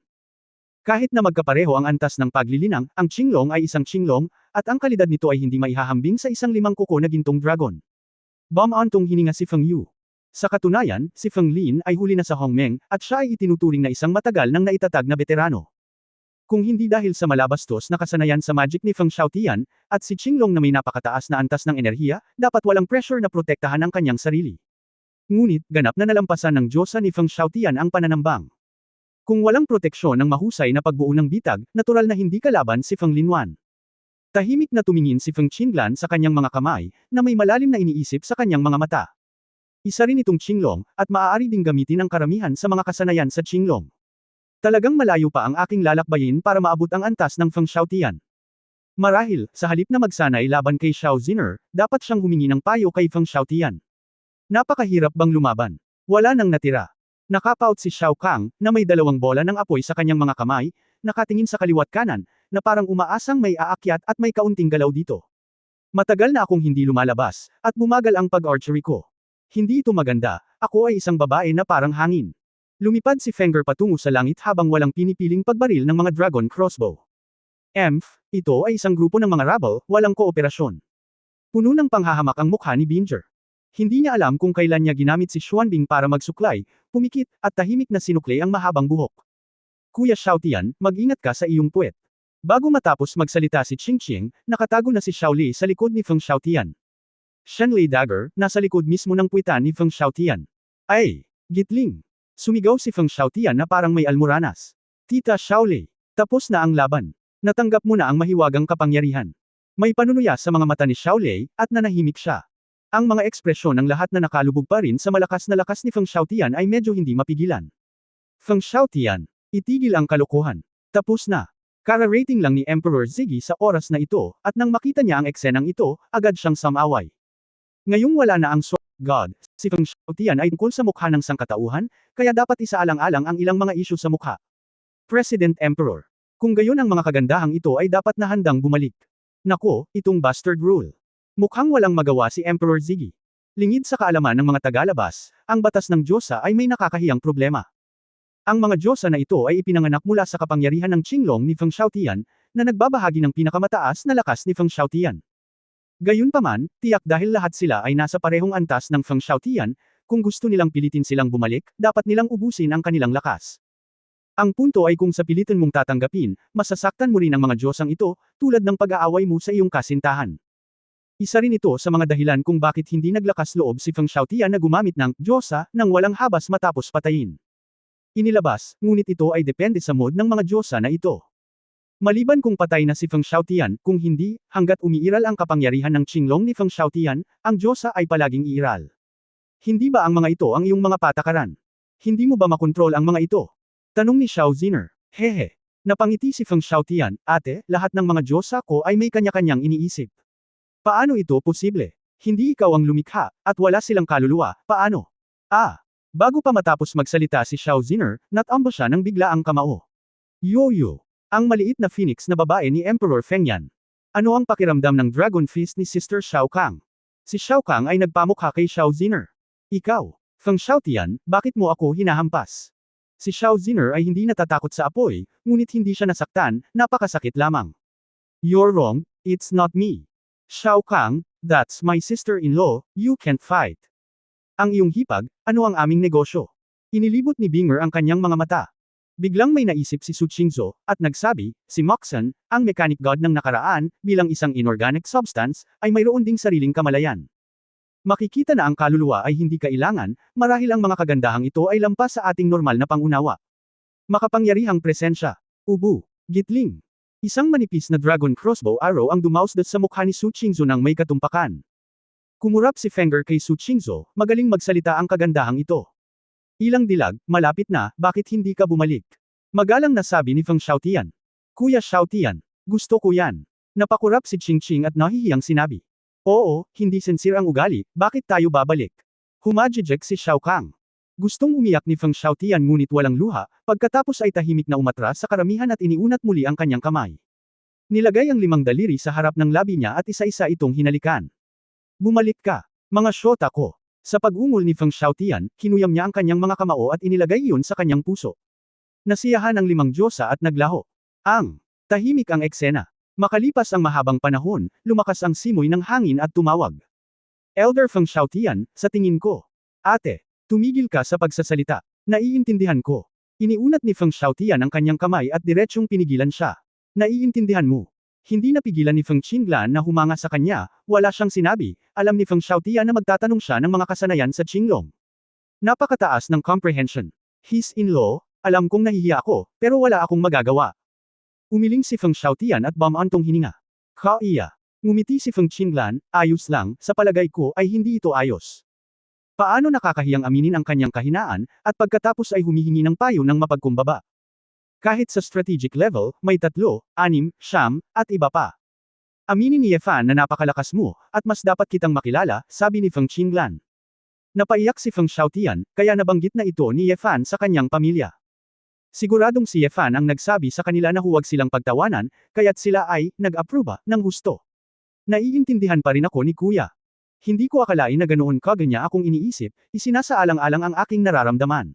Kahit na magkapareho ang antas ng paglilinang, ang Qinglong ay isang Qinglong, at ang kalidad nito ay hindi maihahambing sa isang 5 kuko na gintong dragon. Bam-antong hininga si Feng Yu. Sa katunayan, si Feng Lin ay huli na sa Hongmeng, at siya ay itinuturing na isang matagal nang naitatag na veterano. Kung hindi dahil sa malabastos na kasanayan sa magic ni Feng Xiaotian, at si Qinglong na may napakataas na antas ng enerhiya, dapat walang pressure na protektahan ang kanyang sarili. Ngunit, ganap na nalampasan ng Diyosa ni Feng Xiaotian ang pananambang. Kung walang proteksyon ng mahusay na pagbuo ng bitag, natural na hindi kalaban si Feng Linwan. Tahimik na tumingin si Feng Qinglan sa kanyang mga kamay, na may malalim na iniisip sa kanyang mga mata. Isa rin itong Qinglong, at maaari ding gamitin ang karamihan sa mga kasanayan sa Qinglong. Talagang malayo pa ang aking lalakbayin para maabot ang antas ng Feng Xiaotian. Marahil, sa halip na magsanay laban kay Xiao Ziner, dapat siyang humingi ng payo kay Feng Xiaotian. Napakahirap bang lumaban? Wala nang natira. Nakapout si Xiao Kang, na may 2 bola ng apoy sa kanyang mga kamay, nakatingin sa kaliwat kanan, na parang umaasang may aakyat at may kaunting galaw dito. Matagal na akong hindi lumalabas, at bumagal ang pag-archery ko. Hindi ito maganda, ako ay isang babae na parang hangin. Lumipad si Fenger patungo sa langit habang walang pinipiling pagbaril ng mga dragon crossbow. Ito ay isang grupo ng mga rabble, walang kooperasyon. Puno ng panghahamak ang mukha ni Binger. Hindi niya alam kung kailan niya ginamit si Xuanbing para magsuklay, pumikit, at tahimik na sinukli ang mahabang buhok. Kuya Xiaotian, mag-ingat ka sa iyong puwet. Bago matapos magsalita si Qingqing, nakatago na si Xiaoli sa likod ni Feng Xiaotian. Shenlei Dagger, nasa likod mismo ng puwitan ni Feng Xiaotian. Ay! Gitling! Sumigaw si Feng Xiaotian na parang may almoranas. Tita Xiaolei, tapos na ang laban. Natanggap mo na ang mahiwagang kapangyarihan. May panunuya sa mga mata ni Xiaolei, at nanahimik siya. Ang mga ekspresyon ng lahat na nakalubog pa rin sa malakas na lakas ni Feng Xiaotian ay medyo hindi mapigilan. Feng Xiaotian, itigil ang kalokohan. Tapos na. Kara-rating lang ni Emperor Ziggy sa oras na ito, at nang makita niya ang eksenang ito, agad siyang samaway. Ngayong wala na ang God, si Feng Xiaotian ay tungkol sa mukha ng sangkatauhan, kaya dapat isaalang-alang ang ilang mga isyu sa mukha. President Emperor. Kung gayon ang mga kagandahang ito ay dapat na handang bumalik. Nako, itong bastard rule. Mukhang walang magawa si Emperor Ziggy. Lingid sa kaalaman ng mga tagalabas, ang batas ng Diyosa ay may nakakahiyang problema. Ang mga Diyosa na ito ay ipinanganak mula sa kapangyarihan ng Qinglong ni Feng Xiaotian, na nagbabahagi ng pinakamataas na lakas ni Feng Xiaotian. Gayunpaman, tiyak dahil lahat sila ay nasa parehong antas ng Feng Xiaotian, kung gusto nilang pilitin silang bumalik, dapat nilang ubusin ang kanilang lakas. Ang punto ay kung sa pilitin mong tatanggapin, masasaktan mo rin ang mga Diyosang ito, tulad ng pag-aaway mo sa iyong kasintahan. Isa rin ito sa mga dahilan kung bakit hindi naglakas loob si Feng Xiaotian na gumamit ng Diyosa nang walang habas matapos patayin. Inilabas, ngunit ito ay depende sa mood ng mga Diyosa na ito. Maliban kung patay na si Feng Xiaotian, kung hindi, hanggat umiiral ang kapangyarihan ng Qinglong ni Feng Xiaotian, ang Diyosa ay palaging iiral. Hindi ba ang mga ito ang iyong mga patakaran? Hindi mo ba makontrol ang mga ito? Tanong ni Xiao Ziner. Hehe. Napangiti si Feng Xiaotian, ate, lahat ng mga Diyosa ko ay may kanya-kanyang iniisip. Paano ito posible? Hindi ikaw ang lumikha, at wala silang kaluluwa, paano? Bago pa matapos magsalita si Xiao Ziner, natambo siya ng bigla ang kamao. Yoyo. Ang maliit na phoenix na babae ni Emperor Fengyan. Ano ang pakiramdam ng Dragon Fist ni Sister Xiao Kang? Si Xiao Kang ay nagpamukha kay Xiao Ziner. Ikaw, Feng Xiaotian, bakit mo ako hinahampas? Si Xiao Ziner ay hindi natatakot sa apoy, ngunit hindi siya nasaktan, napakasakit lamang. You're wrong, it's not me. Xiao Kang, that's my sister-in-law, you can't fight. Ang iyong hipag, ano ang aming negosyo? Inilibot ni Binger ang kanyang mga mata. Biglang may naisip si Su Qingzhou, at nagsabi, si Moxon, ang mechanic god ng nakaraan, bilang isang inorganic substance, ay mayroon ding sariling kamalayan. Makikita na ang kaluluwa ay hindi kailangan, marahil ang mga kagandahang ito ay lampas sa ating normal na pangunawa. Makapangyarihang presensya. Ubu. Gitling. Isang manipis na dragon crossbow arrow ang dumausdat sa mukha ni Su Qingzhou nang may katumpakan. Kumurap si Fenger kay Su Qingzhou, magaling magsalita ang kagandahang ito. Ilang dilag, malapit na, bakit hindi ka bumalik? Magalang na sabi ni Feng Xiaotian. Kuya Xiaotian, gusto ko yan. Napakurap si Qingqing at nahihiyang sinabi. Oo, hindi sincere ang ugali, bakit tayo babalik? Humajijek si Xiao Kang. Gustong umiyak ni Feng Xiaotian ngunit walang luha, pagkatapos ay tahimik na umatras sa karamihan at iniunat muli ang kanyang kamay. Nilagay ang 5 daliri sa harap ng labi niya at isa-isa itong hinalikan. Bumalik ka, mga syota ko. Sa pag-ungol ni Feng Xiaotian, kinuyam niya ang kanyang mga kamao at inilagay iyon sa kanyang puso. Nasiyahan ang 5 diyosa at naglaho. Tahimik ang eksena. Makalipas ang mahabang panahon, lumakas ang simoy ng hangin at tumawag. Elder Feng Xiaotian, sa tingin ko. Ate, tumigil ka sa pagsasalita. Naiintindihan ko. Iniunat ni Feng Xiaotian ang kanyang kamay at diretsyong pinigilan siya. Naiintindihan mo. Hindi napigilan ni Feng Qinglan na humanga sa kanya, wala siyang sinabi, alam ni Feng Xiaotian na magtatanong siya ng mga kasanayan sa Qinglong. Napakataas ng comprehension. His-in-law, alam kong nahihiya ako, pero wala akong magagawa. Umiling si Feng Xiaotian at bumantong hininga. Iya. Ngumiti si Feng Qinglan, ayos lang, sa palagay ko ay hindi ito ayos. Paano nakakahiyang aminin ang kanyang kahinaan, at pagkatapos ay humihingi ng payo ng mapagkumbaba. Kahit sa strategic level, may 3, 6, 9, at iba pa. Aminin ni Ye Fan na napakalakas mo, at mas dapat kitang makilala, sabi ni Feng Qinglan. Napaiyak si Feng Xiaotian, kaya nabanggit na ito ni Ye Fan sa kanyang pamilya. Siguradong si Ye Fan ang nagsabi sa kanila na huwag silang pagtawanan, kaya't sila ay, nag-aproba, ng husto. Naiintindihan pa rin ako ni Kuya. Hindi ko akalain na ganoon kaganya akong iniisip, isinasaalang-alang ang aking nararamdaman.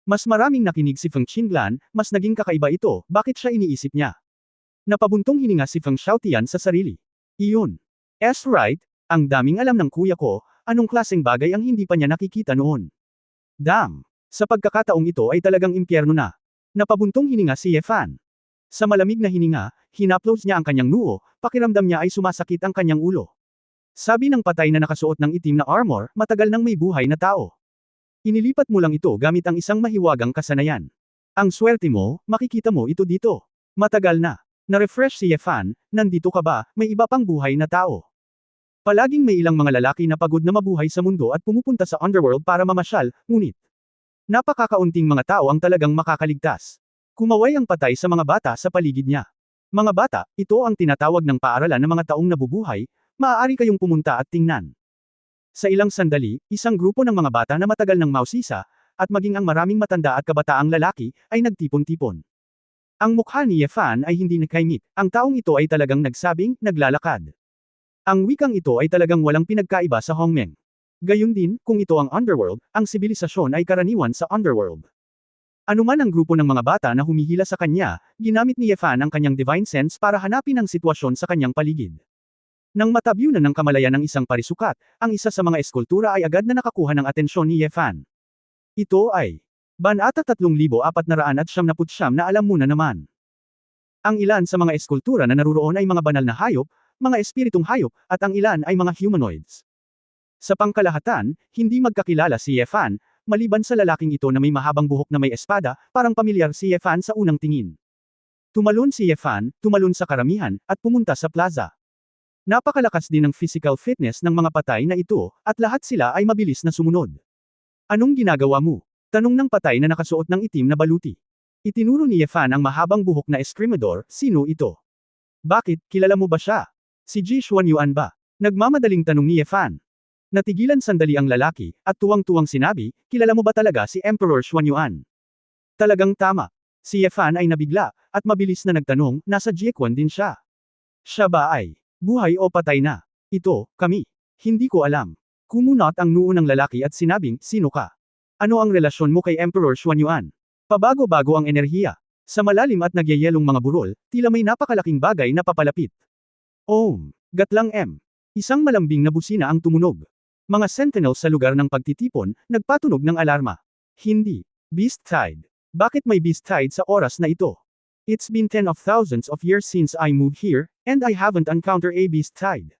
Mas maraming nakinig si Feng Qinglan, mas naging kakaiba ito, bakit siya iniisip niya? Napabuntong hininga si Feng Xiaotian sa sarili. Iyon. Right, ang daming alam ng kuya ko, anong klaseng bagay ang hindi pa niya nakikita noon? Sa pagkakataong ito ay talagang impyerno na. Napabuntong hininga si Ye Fan. Sa malamig na hininga, hinaplos niya ang kanyang noo, pakiramdam niya ay sumasakit ang kanyang ulo. Sabi ng patay na nakasuot ng itim na armor, matagal nang may buhay na tao. Inilipat mo lang ito gamit ang isang mahiwagang kasanayan. Ang swerte mo, makikita mo ito dito. Matagal na. Na-refresh si Ye Fan, nandito ka ba, may iba pang buhay na tao. Palaging may ilang mga lalaki na pagod na mabuhay sa mundo at pumupunta sa underworld para mamasyal, ngunit napakakaunting mga tao ang talagang makakaligtas. Kumaway ang patay sa mga bata sa paligid niya. Mga bata, ito ang tinatawag ng paaralan ng mga taong nabubuhay, maaari kayong pumunta at tingnan. Sa ilang sandali, isang grupo ng mga bata na matagal ng mausisa, at maging ang maraming matanda at kabataang lalaki, ay nagtipon-tipon. Ang mukha ni Ye Fan ay hindi nakaimik, ang taong ito ay talagang nagsabing, naglalakad. Ang wikang ito ay talagang walang pinagkaiba sa Hongmeng. Gayun din, kung ito ang underworld, ang sibilisasyon ay karaniwan sa underworld. Anuman ang grupo ng mga bata na humihila sa kanya, ginamit ni Ye Fan ang kanyang divine sense para hanapin ang sitwasyon sa kanyang paligid. Nang matabyunan ng kamalayan ng isang parisukat, ang isa sa mga eskultura ay agad na nakakuha ng atensyon ni Ye Fan. Ito ay Banata 3499 na alam mo na naman. Ang ilan sa mga eskultura na naruroon ay mga banal na hayop, mga espiritong hayop, at ang ilan ay mga humanoids. Sa pangkalahatan, hindi magkakilala si Ye Fan, maliban sa lalaking ito na may mahabang buhok na may espada, parang pamilyar si Ye Fan sa unang tingin. Tumalon si Ye Fan, tumalon sa karamihan, at pumunta sa plaza. Napakalakas din ng physical fitness ng mga patay na ito, at lahat sila ay mabilis na sumunod. Anong ginagawa mo? Tanong ng patay na nakasuot ng itim na baluti. Itinuro ni Ye Fan ang mahabang buhok na Escrimador, sino ito? Bakit, kilala mo ba siya? Si Ji Xuanyuan ba? Nagmamadaling tanong ni Ye Fan. Natigilan sandali ang lalaki, at tuwang-tuwang sinabi, kilala mo ba talaga si Emperor Xuanyuan? Talagang tama. Si Ye Fan ay nabigla, at mabilis na nagtanong, nasa Jiequan din siya. Siya ba ay buhay o patay na? Ito, kami. Hindi ko alam. Kumunot ang noo ng lalaki at sinabing, sino ka? Ano ang relasyon mo kay Emperor Xuanyuan? Pabago-bago ang enerhiya. Sa malalim at nagyayelong mga burol, tila may napakalaking bagay na papalapit. Gatlang M. Isang malambing na busina ang tumunog. Mga sentinels sa lugar ng pagtitipon, nagpatunog ng alarma. Hindi. Beast Tide. Bakit may Beast Tide sa oras na ito? It's been 10 of thousands of years since I moved here, and I haven't encountered a Beast Tide.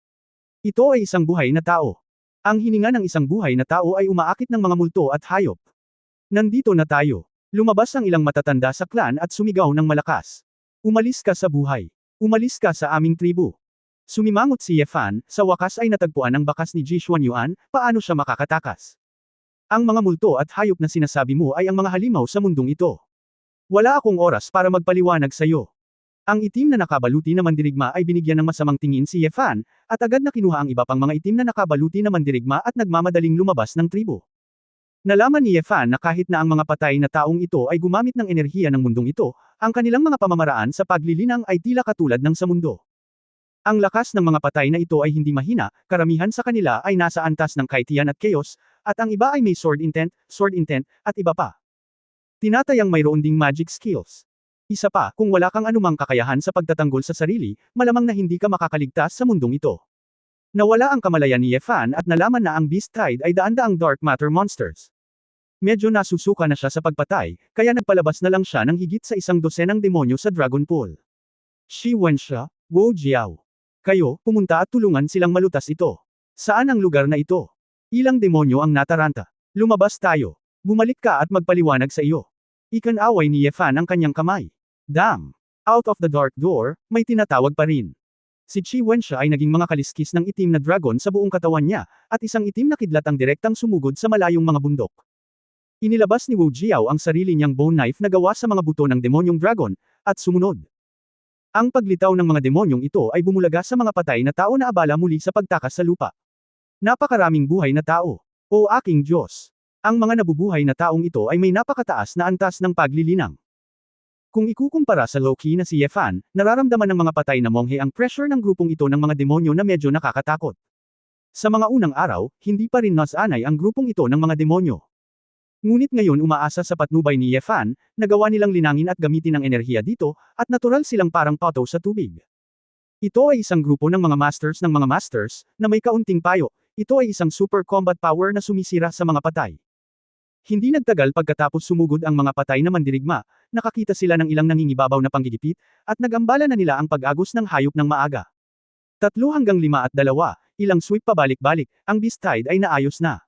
Ito ay isang buhay na tao. Ang hininga ng isang buhay na tao ay umaakit ng mga multo at hayop. Nandito na tayo. Lumabas ang ilang matatanda sa clan at sumigaw ng malakas. Umalis ka sa buhay. Umalis ka sa aming tribu. Sumimangot si Ye Fan, sa wakas ay natagpuan ang bakas ni Ji Xuanyuan, paano siya makakatakas? Ang mga multo at hayop na sinasabi mo ay ang mga halimaw sa mundong ito. Wala akong oras para magpaliwanag sa iyo. Ang itim na nakabaluti na mandirigma ay binigyan ng masamang tingin si Ye Fan, at agad na kinuha ang iba pang mga itim na nakabaluti na mandirigma at nagmamadaling lumabas ng tribo. Nalaman ni Ye Fan na kahit na ang mga patay na taong ito ay gumamit ng enerhiya ng mundong ito, ang kanilang mga pamamaraan sa paglilinang ay tila katulad ng sa mundo. Ang lakas ng mga patay na ito ay hindi mahina, karamihan sa kanila ay nasa antas ng kaitian at chaos, at ang iba ay may sword intent, at iba pa. Tinatayang mayroon ding magic skills. Isa pa, kung wala kang anumang kakayahan sa pagtatanggol sa sarili, malamang na hindi ka makakaligtas sa mundong ito. Nawala ang kamalayan ni Ye Fan at nalaman na ang Beast Tide ay daan-daang dark matter monsters. Medyo nasusuka na siya sa pagpatay, kaya nagpalabas na lang siya ng higit sa 100 demonyo sa Dragon Pool. Shi Wenxia, Wu Jiao. Kayo, pumunta at tulungan silang malutas ito. Saan ang lugar na ito? Ilang demonyo ang nataranta. Lumabas tayo. Bumalik ka at magpaliwanag sa iyo. Ikan-away ni Ye Fan ang kanyang kamay. Damn! Out of the dark door, may tinatawag pa rin. Si Shi Wenxia ay naging mga kaliskis ng itim na dragon sa buong katawan niya, at isang itim na kidlat ang direktang sumugod sa malayong mga bundok. Inilabas ni Wu Jiao ang sarili niyang bone knife na gawa sa mga buto ng demonyong dragon, at sumunod. Ang paglitaw ng mga demonyong ito ay bumulaga sa mga patay na tao na abala muli sa pagtakas sa lupa. Napakaraming buhay na tao. O aking Diyos! Ang mga nabubuhay na taong ito ay may napakataas na antas ng paglilinang. Kung ikukumpara sa low-key na si Ye Fan, nararamdaman ng mga patay na monghe ang pressure ng grupong ito ng mga demonyo na medyo nakakatakot. Sa mga unang araw, hindi pa rin nasanay ang grupong ito ng mga demonyo. Ngunit ngayon umaasa sa patnubay ni Ye Fan, nagawa nilang linangin at gamitin ang enerhiya dito, at natural silang parang pato sa tubig. Ito ay isang grupo ng mga masters, na may kaunting payo. Ito ay isang super combat power na sumisira sa mga patay. Hindi nagtagal pagkatapos sumugod ang mga patay na mandirigma, nakakita sila ng ilang nangingibabaw na panggigipit, at nagambala na nila ang pag-agos ng hayop ng maaga. 3 hanggang 5 at 2, ilang sweep pabalik-balik, ang Beast Tide ay naayos na.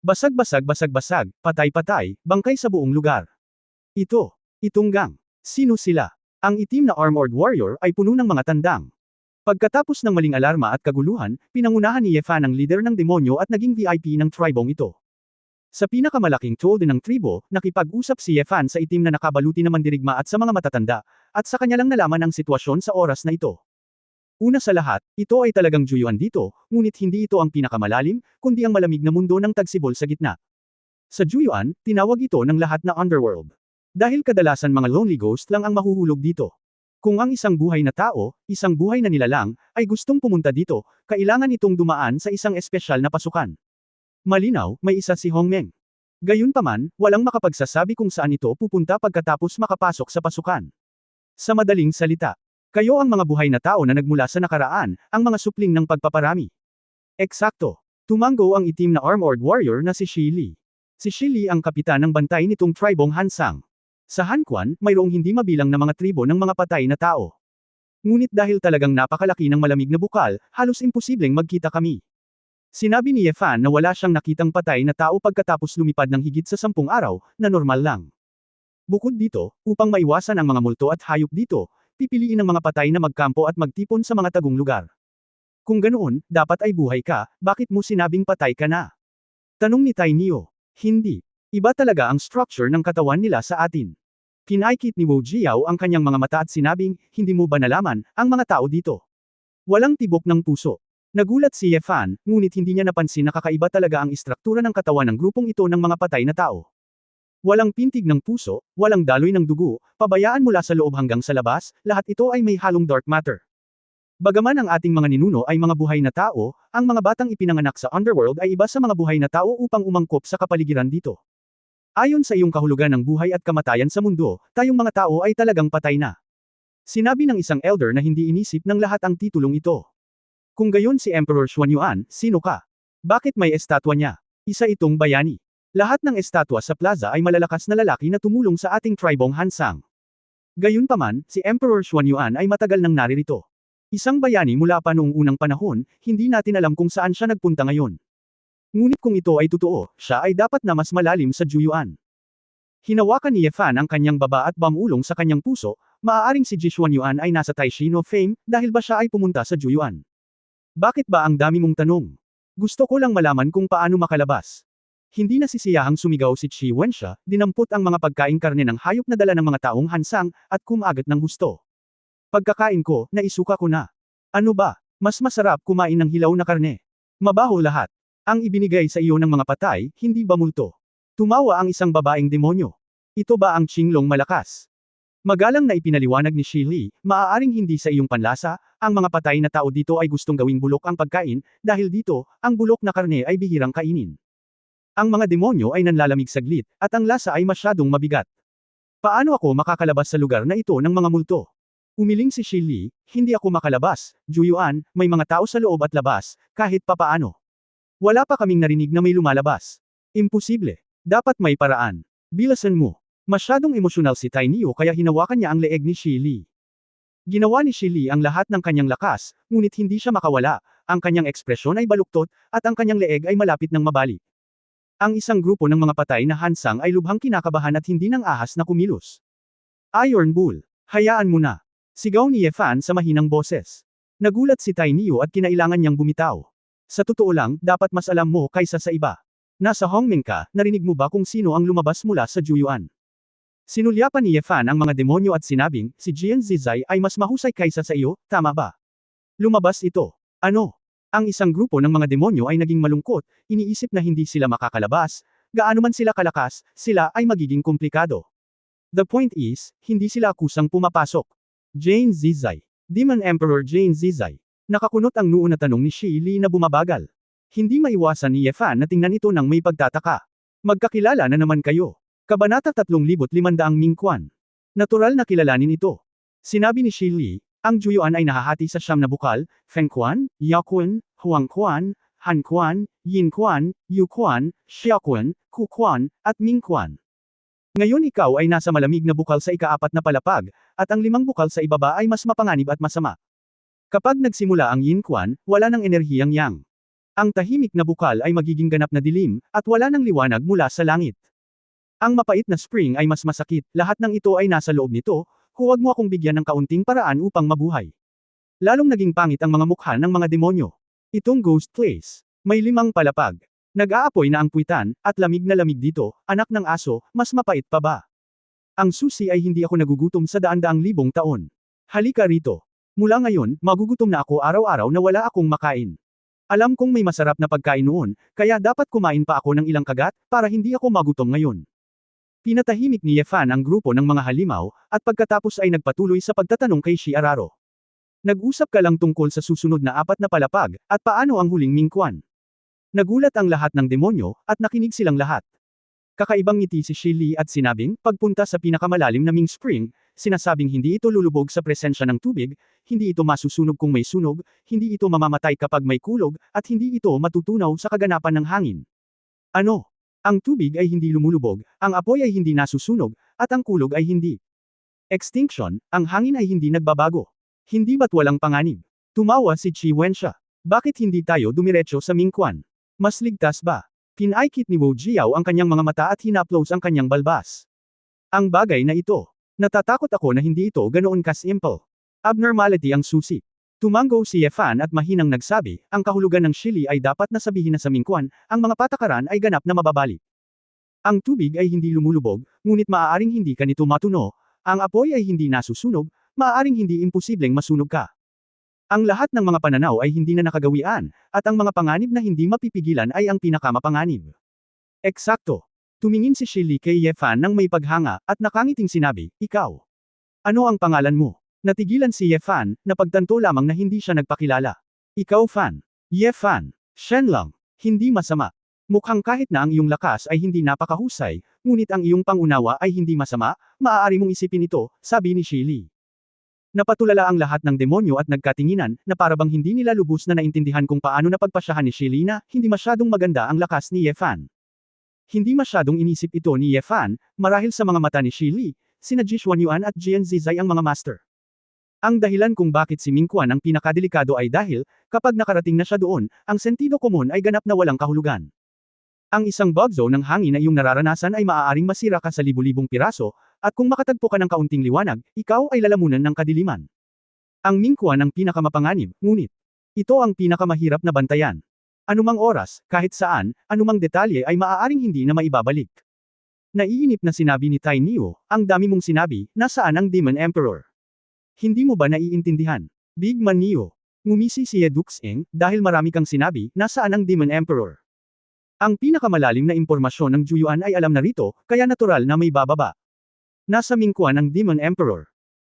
Basag-basag, patay-patay, bangkay sa buong lugar. Itong gang. Sino sila? Ang itim na armored warrior ay puno ng mga tandang. Pagkatapos ng maling alarma at kaguluhan, pinangunahan ni Ye Fan ang leader ng demonyo at naging VIP ng tribong ito. Sa pinakamalaking tolde ng tribo, nakipag-usap si Ye Fan sa itim na nakabaluti na mandirigma at sa mga matatanda, at sa kanya lang nalaman ang sitwasyon sa oras na ito. Una sa lahat, ito ay talagang Juyuan dito, ngunit hindi ito ang pinakamalalim, kundi ang malamig na mundo ng tagsibol sa gitna. Sa Juyuan, tinawag ito ng lahat na underworld. Dahil kadalasan mga lonely ghost lang ang mahuhulog dito. Kung ang isang buhay na tao, isang buhay na nilalang, ay gustong pumunta dito, kailangan itong dumaan sa isang espesyal na pasukan. Malinaw, may isa si Hongmeng. Gayunpaman, walang makapagsasabi kung saan ito pupunta pagkatapos makapasok sa pasukan. Sa madaling salita, kayo ang mga buhay na tao na nagmula sa nakaraan, ang mga supling ng pagpaparami. Eksakto. Tumanggo ang itim na armored warrior na si Shi Li. Si Shi Li ang kapitan ng bantay nitong tribong Hansang. Sa Hanquan, mayroong hindi mabilang na mga tribo ng mga patay na tao. Ngunit dahil talagang napakalaki ng malamig na bukal, halos imposibleng magkita kami. Sinabi ni Ye Fan na wala siyang nakitang patay na tao pagkatapos lumipad ng higit sa 10 araw, na normal lang. Bukod dito, upang maiwasan ang mga multo at hayop dito, pipiliin ng mga patay na magkampo at magtipon sa mga tagong lugar. Kung ganoon, dapat ay buhay ka, bakit mo sinabing patay ka na? Tanong ni Tai Nio. Hindi. Iba talaga ang structure ng katawan nila sa atin. Kinaikit ni Wu Jiao ang kanyang mga mata at sinabing, hindi mo ba nalaman, ang mga tao dito? Walang tibok ng puso. Nagulat si Ye Fan, ngunit hindi niya napansin na kakaiba talaga ang istruktura ng katawan ng grupong ito ng mga patay na tao. Walang pintig ng puso, walang daloy ng dugo, pabayaan mula sa loob hanggang sa labas, lahat ito ay may halong dark matter. Bagaman ang ating mga ninuno ay mga buhay na tao, ang mga batang ipinanganak sa underworld ay iba sa mga buhay na tao upang umangkop sa kapaligiran dito. Ayon sa iyong kahulugan ng buhay at kamatayan sa mundo, tayong mga tao ay talagang patay na. Sinabi ng isang elder na hindi inisip ng lahat ang titulong ito. Kung gayon si Emperor Xuanyuan, sino ka? Bakit may estatwa niya? Isa itong bayani. Lahat ng estatwa sa plaza ay malalakas na lalaki na tumulong sa ating tribong Hansang. Gayunpaman, si Emperor Xuanyuan ay matagal nang naririto. Isang bayani mula pa noong unang panahon, hindi natin alam kung saan siya nagpunta ngayon. Ngunit kung ito ay totoo, siya ay dapat na mas malalim sa Juyuan. Hinawakan ni Ye Fan ang kanyang baba at bamulong sa kanyang puso, maaaring si Ji Xuanyuan ay nasa Taishin of Fame, dahil ba siya ay pumunta sa Juyuan? Bakit ba ang dami mong tanong? Gusto ko lang malaman kung paano makalabas. Hindi nasisiyahang sumigaw si Chi Wenxia, dinampot ang mga pagkaing karne ng hayop na dala ng mga taong Hansang, at kumagat ng husto. Pagkakain ko, naisuka ko na. Ano ba? Mas masarap kumain ng hilaw na karne. Mabaho lahat. Ang ibinigay sa iyo ng mga patay, hindi ba multo? Tumawa ang isang babaeng demonyo. Ito ba ang Qinglong malakas? Magalang na ipinaliwanag ni Shi Li, maaaring hindi sa iyong panlasa, ang mga patay na tao dito ay gustong gawing bulok ang pagkain, dahil dito, ang bulok na karne ay bihirang kainin. Ang mga demonyo ay nanlalamig saglit, at ang lasa ay masyadong mabigat. Paano ako makakalabas sa lugar na ito ng mga multo? Umiling si Shi Li, hindi ako makalabas, Juyuan, may mga tao sa loob at labas, kahit papaano. Wala pa kaming narinig na may lumalabas. Imposible. Dapat may paraan. Bilasan mo. Masyadong emosyonal si Tai Niu kaya hinawakan niya ang leeg ni Shi Li. Ginawa ni Shi Li ang lahat ng kanyang lakas, ngunit hindi siya makawala, ang kanyang ekspresyon ay baluktot, at ang kanyang leeg ay malapit ng mabali. Ang isang grupo ng mga patay na Hansang ay lubhang kinakabahan at hindi nang ahas na kumilos. Iron Bull, hayaan mo na. Sigaw ni Ye Fan sa mahinang boses. Nagulat si Tai Niu at kinailangan niyang bumitaw. Sa totoo lang, dapat mas alam mo kaysa sa iba. Nasa Hongmeng ka, narinig mo ba kung sino ang lumabas mula sa Juyuan? Sinulyapan ni Ye Fan ang mga demonyo at sinabing, si Jian Zizai ay mas mahusay kaysa sa iyo, tama ba? Lumabas ito. Ano? Ang isang grupo ng mga demonyo ay naging malungkot, iniisip na hindi sila makakalabas, gaano man sila kalakas, sila ay magiging komplikado. The point is, hindi sila akusang pumapasok. Jane Zizai. Demon Emperor Jane Zizai. Nakakunot ang noo na tanong ni Shi Li na bumabagal. Hindi maiwasan ni Ye Fan na tingnan ito ng may pagtataka. Magkakilala na naman kayo. Kabanata 3500 Mingquan. Natural na kilalanin ito. Sinabi ni Shi Li, ang Juyuan ay nahahati sa siyam na bukal, Fengquan, Yaquan, Huangquan, Hanquan, Yinquan, Yuquan, Xiaoquan, Kuquan, at Mingquan. Ngayon ikaw ay nasa malamig na bukal sa ikaapat na palapag, at ang limang bukal sa ibaba ay mas mapanganib at masama. Kapag nagsimula ang Yinquan, wala ng enerhiyang yang. Ang tahimik na bukal ay magiging ganap na dilim, at wala ng liwanag mula sa langit. Ang mapait na spring ay mas masakit, lahat ng ito ay nasa loob nito, huwag mo akong bigyan ng kaunting paraan upang mabuhay. Lalong naging pangit ang mga mukha ng mga demonyo. Itong ghost place. May limang palapag. Nag-aapoy na ang puwitan, at lamig na lamig dito, anak ng aso, mas mapait pa ba? Ang susi ay hindi ako nagugutom sa daan-daang libong taon. Halika rito. Mula ngayon, magugutom na ako araw-araw na wala akong makain. Alam kong may masarap na pagkain noon, kaya dapat kumain pa ako ng ilang kagat, para hindi ako magutom ngayon. Pinatahimik ni Ye Fan ang grupo ng mga halimaw, at pagkatapos ay nagpatuloy sa pagtatanong kay Shi Araro. Nag-usap ka lang tungkol sa susunod na apat na palapag, at paano ang huling Mingquan? Nagulat ang lahat ng demonyo, at nakinig silang lahat. Kakaibang ngiti si Shi Li at sinabing, pagpunta sa pinakamalalim na Ming Spring, sinasabing hindi ito lulubog sa presensya ng tubig, hindi ito masusunog kung may sunog, hindi ito mamamatay kapag may kulog, at hindi ito matutunaw sa kaganapan ng hangin. Ano? Ang tubig ay hindi lumulubog, ang apoy ay hindi nasusunog, at ang kulog ay hindi. Extinction, ang hangin ay hindi nagbabago. Hindi ba't walang panganib? Tumawa si Chi Wenxia. Bakit hindi tayo dumiretso sa Mingquan? Mas ligtas ba? Pinaikit ni Wu Jiao ang kanyang mga mata at hinaplos ang kanyang balbas. Ang bagay na ito. Natatakot ako na hindi ito ganoon ka-simple. Abnormality ang susi. Tumango si Ye Fan at mahinang nagsabi, ang kahulugan ng Shi Li ay dapat na sabihin na sa Mingquan, ang mga patakaran ay ganap na mababali. Ang tubig ay hindi lumulubog, ngunit maaaring hindi ka nito matuno, ang apoy ay hindi nasusunog, maaaring hindi imposibleng masunog ka. Ang lahat ng mga pananaw ay hindi na nakagawian, at ang mga panganib na hindi mapipigilan ay ang pinakamapanganib. Eksakto. Tumingin si Shi Li kay Ye Fan nang may paghanga, at nakangiting sinabi, ikaw. Ano ang pangalan mo? Natigilan si Ye Fan, napagtanto lamang na hindi siya nagpakilala. Ikaw Fan. Ye Fan. Shen lang. Hindi masama. Mukhang kahit na ang iyong lakas ay hindi napakahusay, ngunit ang iyong pangunawa ay hindi masama, maaari mong isipin ito, sabi ni Shi Li. Napatulala ang lahat ng demonyo at nagkatinginan, na parabang hindi nila lubos na naintindihan kung paano napagpasyahan ni Shili na hindi masyadong maganda ang lakas ni Ye Fan. Hindi masyadong inisip ito ni Ye Fan, marahil sa mga mata ni Shili, sina Ji Xuanyuan at Jian Zizai ang mga master. Ang dahilan kung bakit si Mingquan ang pinakadelikado ay dahil, kapag nakarating na siya doon, ang sentido komon ay ganap na walang kahulugan. Ang isang bug zone ng hangin na iyong nararanasan ay maaaring masira ka sa libu-libong piraso, at kung makatagpo ka ng kaunting liwanag, ikaw ay lalamunan ng kadiliman. Ang Mingquan ang pinakamapanganib, ngunit ito ang pinakamahirap na bantayan. Anumang oras, kahit saan, anumang detalye ay maaaring hindi na maibabalik. Naiinip na sinabi ni Tai Nio, ang dami mong sinabi, nasaan ang Demon Emperor? Hindi mo ba naiintindihan? Big Man Nio. Ngumisi si Ye Duxing, dahil marami kang sinabi, nasaan ang Demon Emperor? Ang pinakamalalim na impormasyon ng Juyuan ay alam na rito, kaya natural na may bababa. Nasa Mingquan ang Demon Emperor.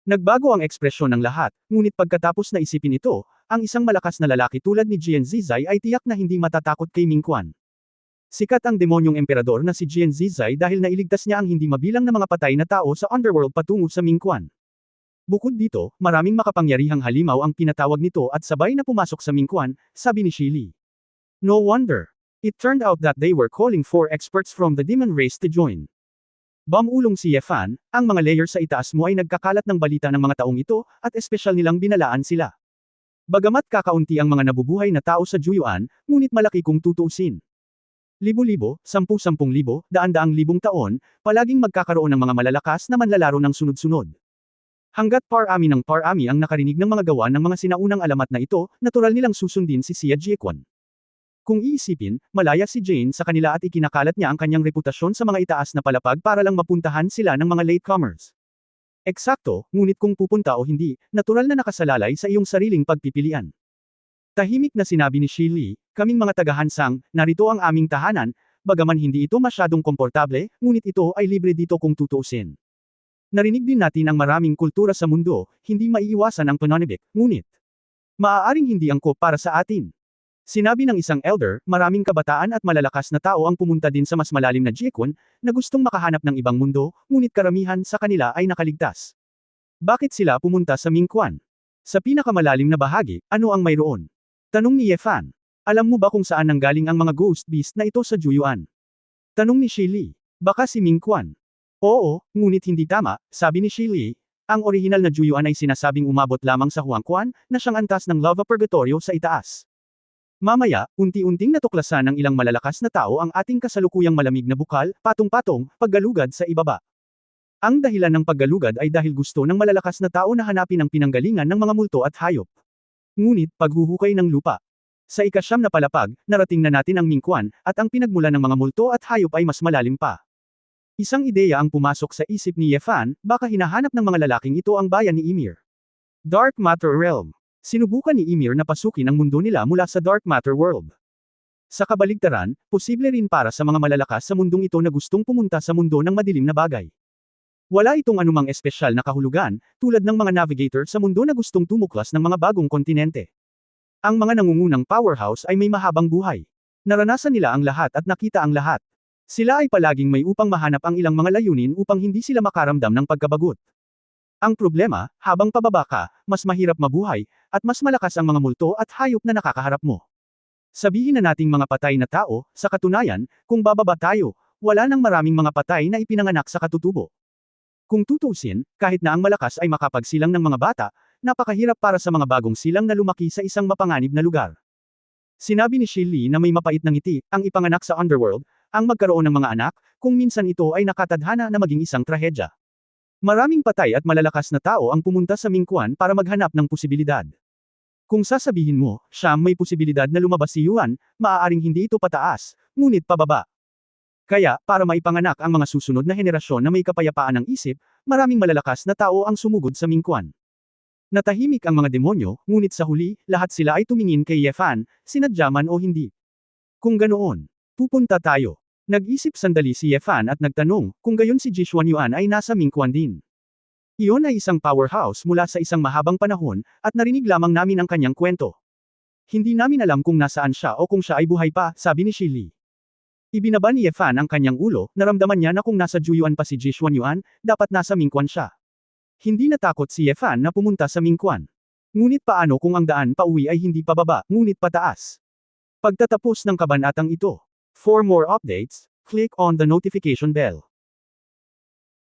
Nagbago ang ekspresyon ng lahat, ngunit pagkatapos na isipin ito, ang isang malakas na lalaki tulad ni Jian Zizai ay tiyak na hindi matatakot kay Mingquan. Sikat ang demonyong emperador na si Jian Zizai dahil nailigtas niya ang hindi mabilang na mga patay na tao sa underworld patungo sa Mingquan. Bukod dito, maraming makapangyarihang halimaw ang pinatawag nito at sabay na pumasok sa Mingquan, sabi ni Shili. No wonder. It turned out that they were calling for experts from the demon race to join. Bamulong si Ye Fan, ang mga layer sa itaas mo ay nagkakalat ng balita ng mga taong ito, at espesyal nilang binalaan sila. Bagamat kakaunti ang mga nabubuhay na tao sa Juyuan, ngunit malaki kung tutuusin. Libo-libo, 10,000 libo, daan-daang libong taon, palaging magkakaroon ng mga malalakas na manlalaro ng sunod-sunod. Hanggat parami ng parami ang nakarinig ng mga gawa ng mga sinaunang alamat na ito, natural nilang susundin si Xia Jiequan. Kung iisipin, malaya si Jane sa kanila at ikinakalat niya ang kanyang reputasyon sa mga itaas na palapag para lang mapuntahan sila ng mga latecomers. Eksakto, ngunit kung pupunta o hindi, natural na nakasalalay sa iyong sariling pagpipilian. Tahimik na sinabi ni Shili, kaming mga tagahansang, narito ang aming tahanan, bagaman hindi ito masyadong komportable, ngunit ito ay libre dito kung tutuusin. Narinig din natin ang maraming kultura sa mundo, hindi maiiwasan ang pananibik, ngunit maaaring hindi angkop para sa atin. Sinabi ng isang elder, maraming kabataan at malalakas na tao ang pumunta din sa mas malalim na Jiequan, na gustong makahanap ng ibang mundo, ngunit karamihan sa kanila ay nakaligtas. Bakit sila pumunta sa Mingquan? Sa pinakamalalim na bahagi, ano ang mayroon? Tanong ni Ye Fan. Alam mo ba kung saan nanggaling ang mga ghost beast na ito sa Juyuan? Tanong ni Shili. Baka si Mingquan. Oo, ngunit hindi tama, sabi ni Shili. Ang orihinal na Juyuan ay sinasabing umabot lamang sa Huangquan, na siyang antas ng lava purgatorio sa itaas. Mamaya, unti-unting natuklasan ng ilang malalakas na tao ang ating kasalukuyang malamig na bukal, patong-patong, paggalugad sa ibaba. Ang dahilan ng paggalugad ay dahil gusto ng malalakas na tao na hanapin ang pinanggalingan ng mga multo at hayop. Ngunit, paghuhukay ng lupa. Sa ika-9 na palapag, narating na natin ang Mingquan, at ang pinagmulan ng mga multo at hayop ay mas malalim pa. Isang ideya ang pumasok sa isip ni Ye Fan, baka hinahanap ng mga lalaking ito ang bayan ni Ymir. Dark Matter Realm. Sinubukan ni Ymir na pasukin ang mundo nila mula sa Dark Matter World. Sa kabaligtaran, posible rin para sa mga malalakas sa mundong ito na gustong pumunta sa mundo ng madilim na bagay. Wala itong anumang espesyal na kahulugan, tulad ng mga navigator sa mundo na gustong tumuklas ng mga bagong kontinente. Ang mga nangungunang powerhouse ay may mahabang buhay. Naranasan nila ang lahat at nakita ang lahat. Sila ay palaging may upang mahanap ang ilang mga layunin upang hindi sila makaramdam ng pagkabagot. Ang problema, habang pababa ka, mas mahirap mabuhay, at mas malakas ang mga multo at hayop na nakakaharap mo. Sabihin na nating mga patay na tao, sa katunayan, kung bababa tayo, wala nang maraming mga patay na ipinanganak sa katutubo. Kung tutuusin, kahit na ang malakas ay makapagsilang ng mga bata, napakahirap para sa mga bagong silang na lumaki sa isang mapanganib na lugar. Sinabi ni Shili na may mapait na ngiti, ang ipanganak sa underworld, ang magkaroon ng mga anak, kung minsan ito ay nakatadhana na maging isang trahedya. Maraming patay at malalakas na tao ang pumunta sa Mingquan para maghanap ng posibilidad. Kung sasabihin mo, siyam may posibilidad na lumabas si Yuan, maaaring hindi ito pataas, ngunit pababa. Kaya, para maipanganak ang mga susunod na henerasyon na may kapayapaan ng isip, maraming malalakas na tao ang sumugod sa Mingquan. Natahimik ang mga demonyo, ngunit sa huli, lahat sila ay tumingin kay Ye Fan, sinadya man o hindi. Kung ganoon, pupunta tayo. Nag-isip sandali si Ye Fan at nagtanong, kung gayon si Ji Xuanyuan ay nasa Mingquan din. Iyon ay isang powerhouse mula sa isang mahabang panahon, at narinig lamang namin ang kanyang kwento. Hindi namin alam kung nasaan siya o kung siya ay buhay pa, sabi ni Shili. Ibinaba ni Ye Fan ang kanyang ulo, naramdaman niya na kung nasa Juyuan pa si Ji Xuanyuan, dapat nasa Mingquan siya. Hindi natakot si Yefan na pumunta sa Mingquan. Ngunit paano kung ang daan pauwi ay hindi pababa, ngunit pataas? Pagtatapos ng kabanatang ito. For more updates, click on the notification bell.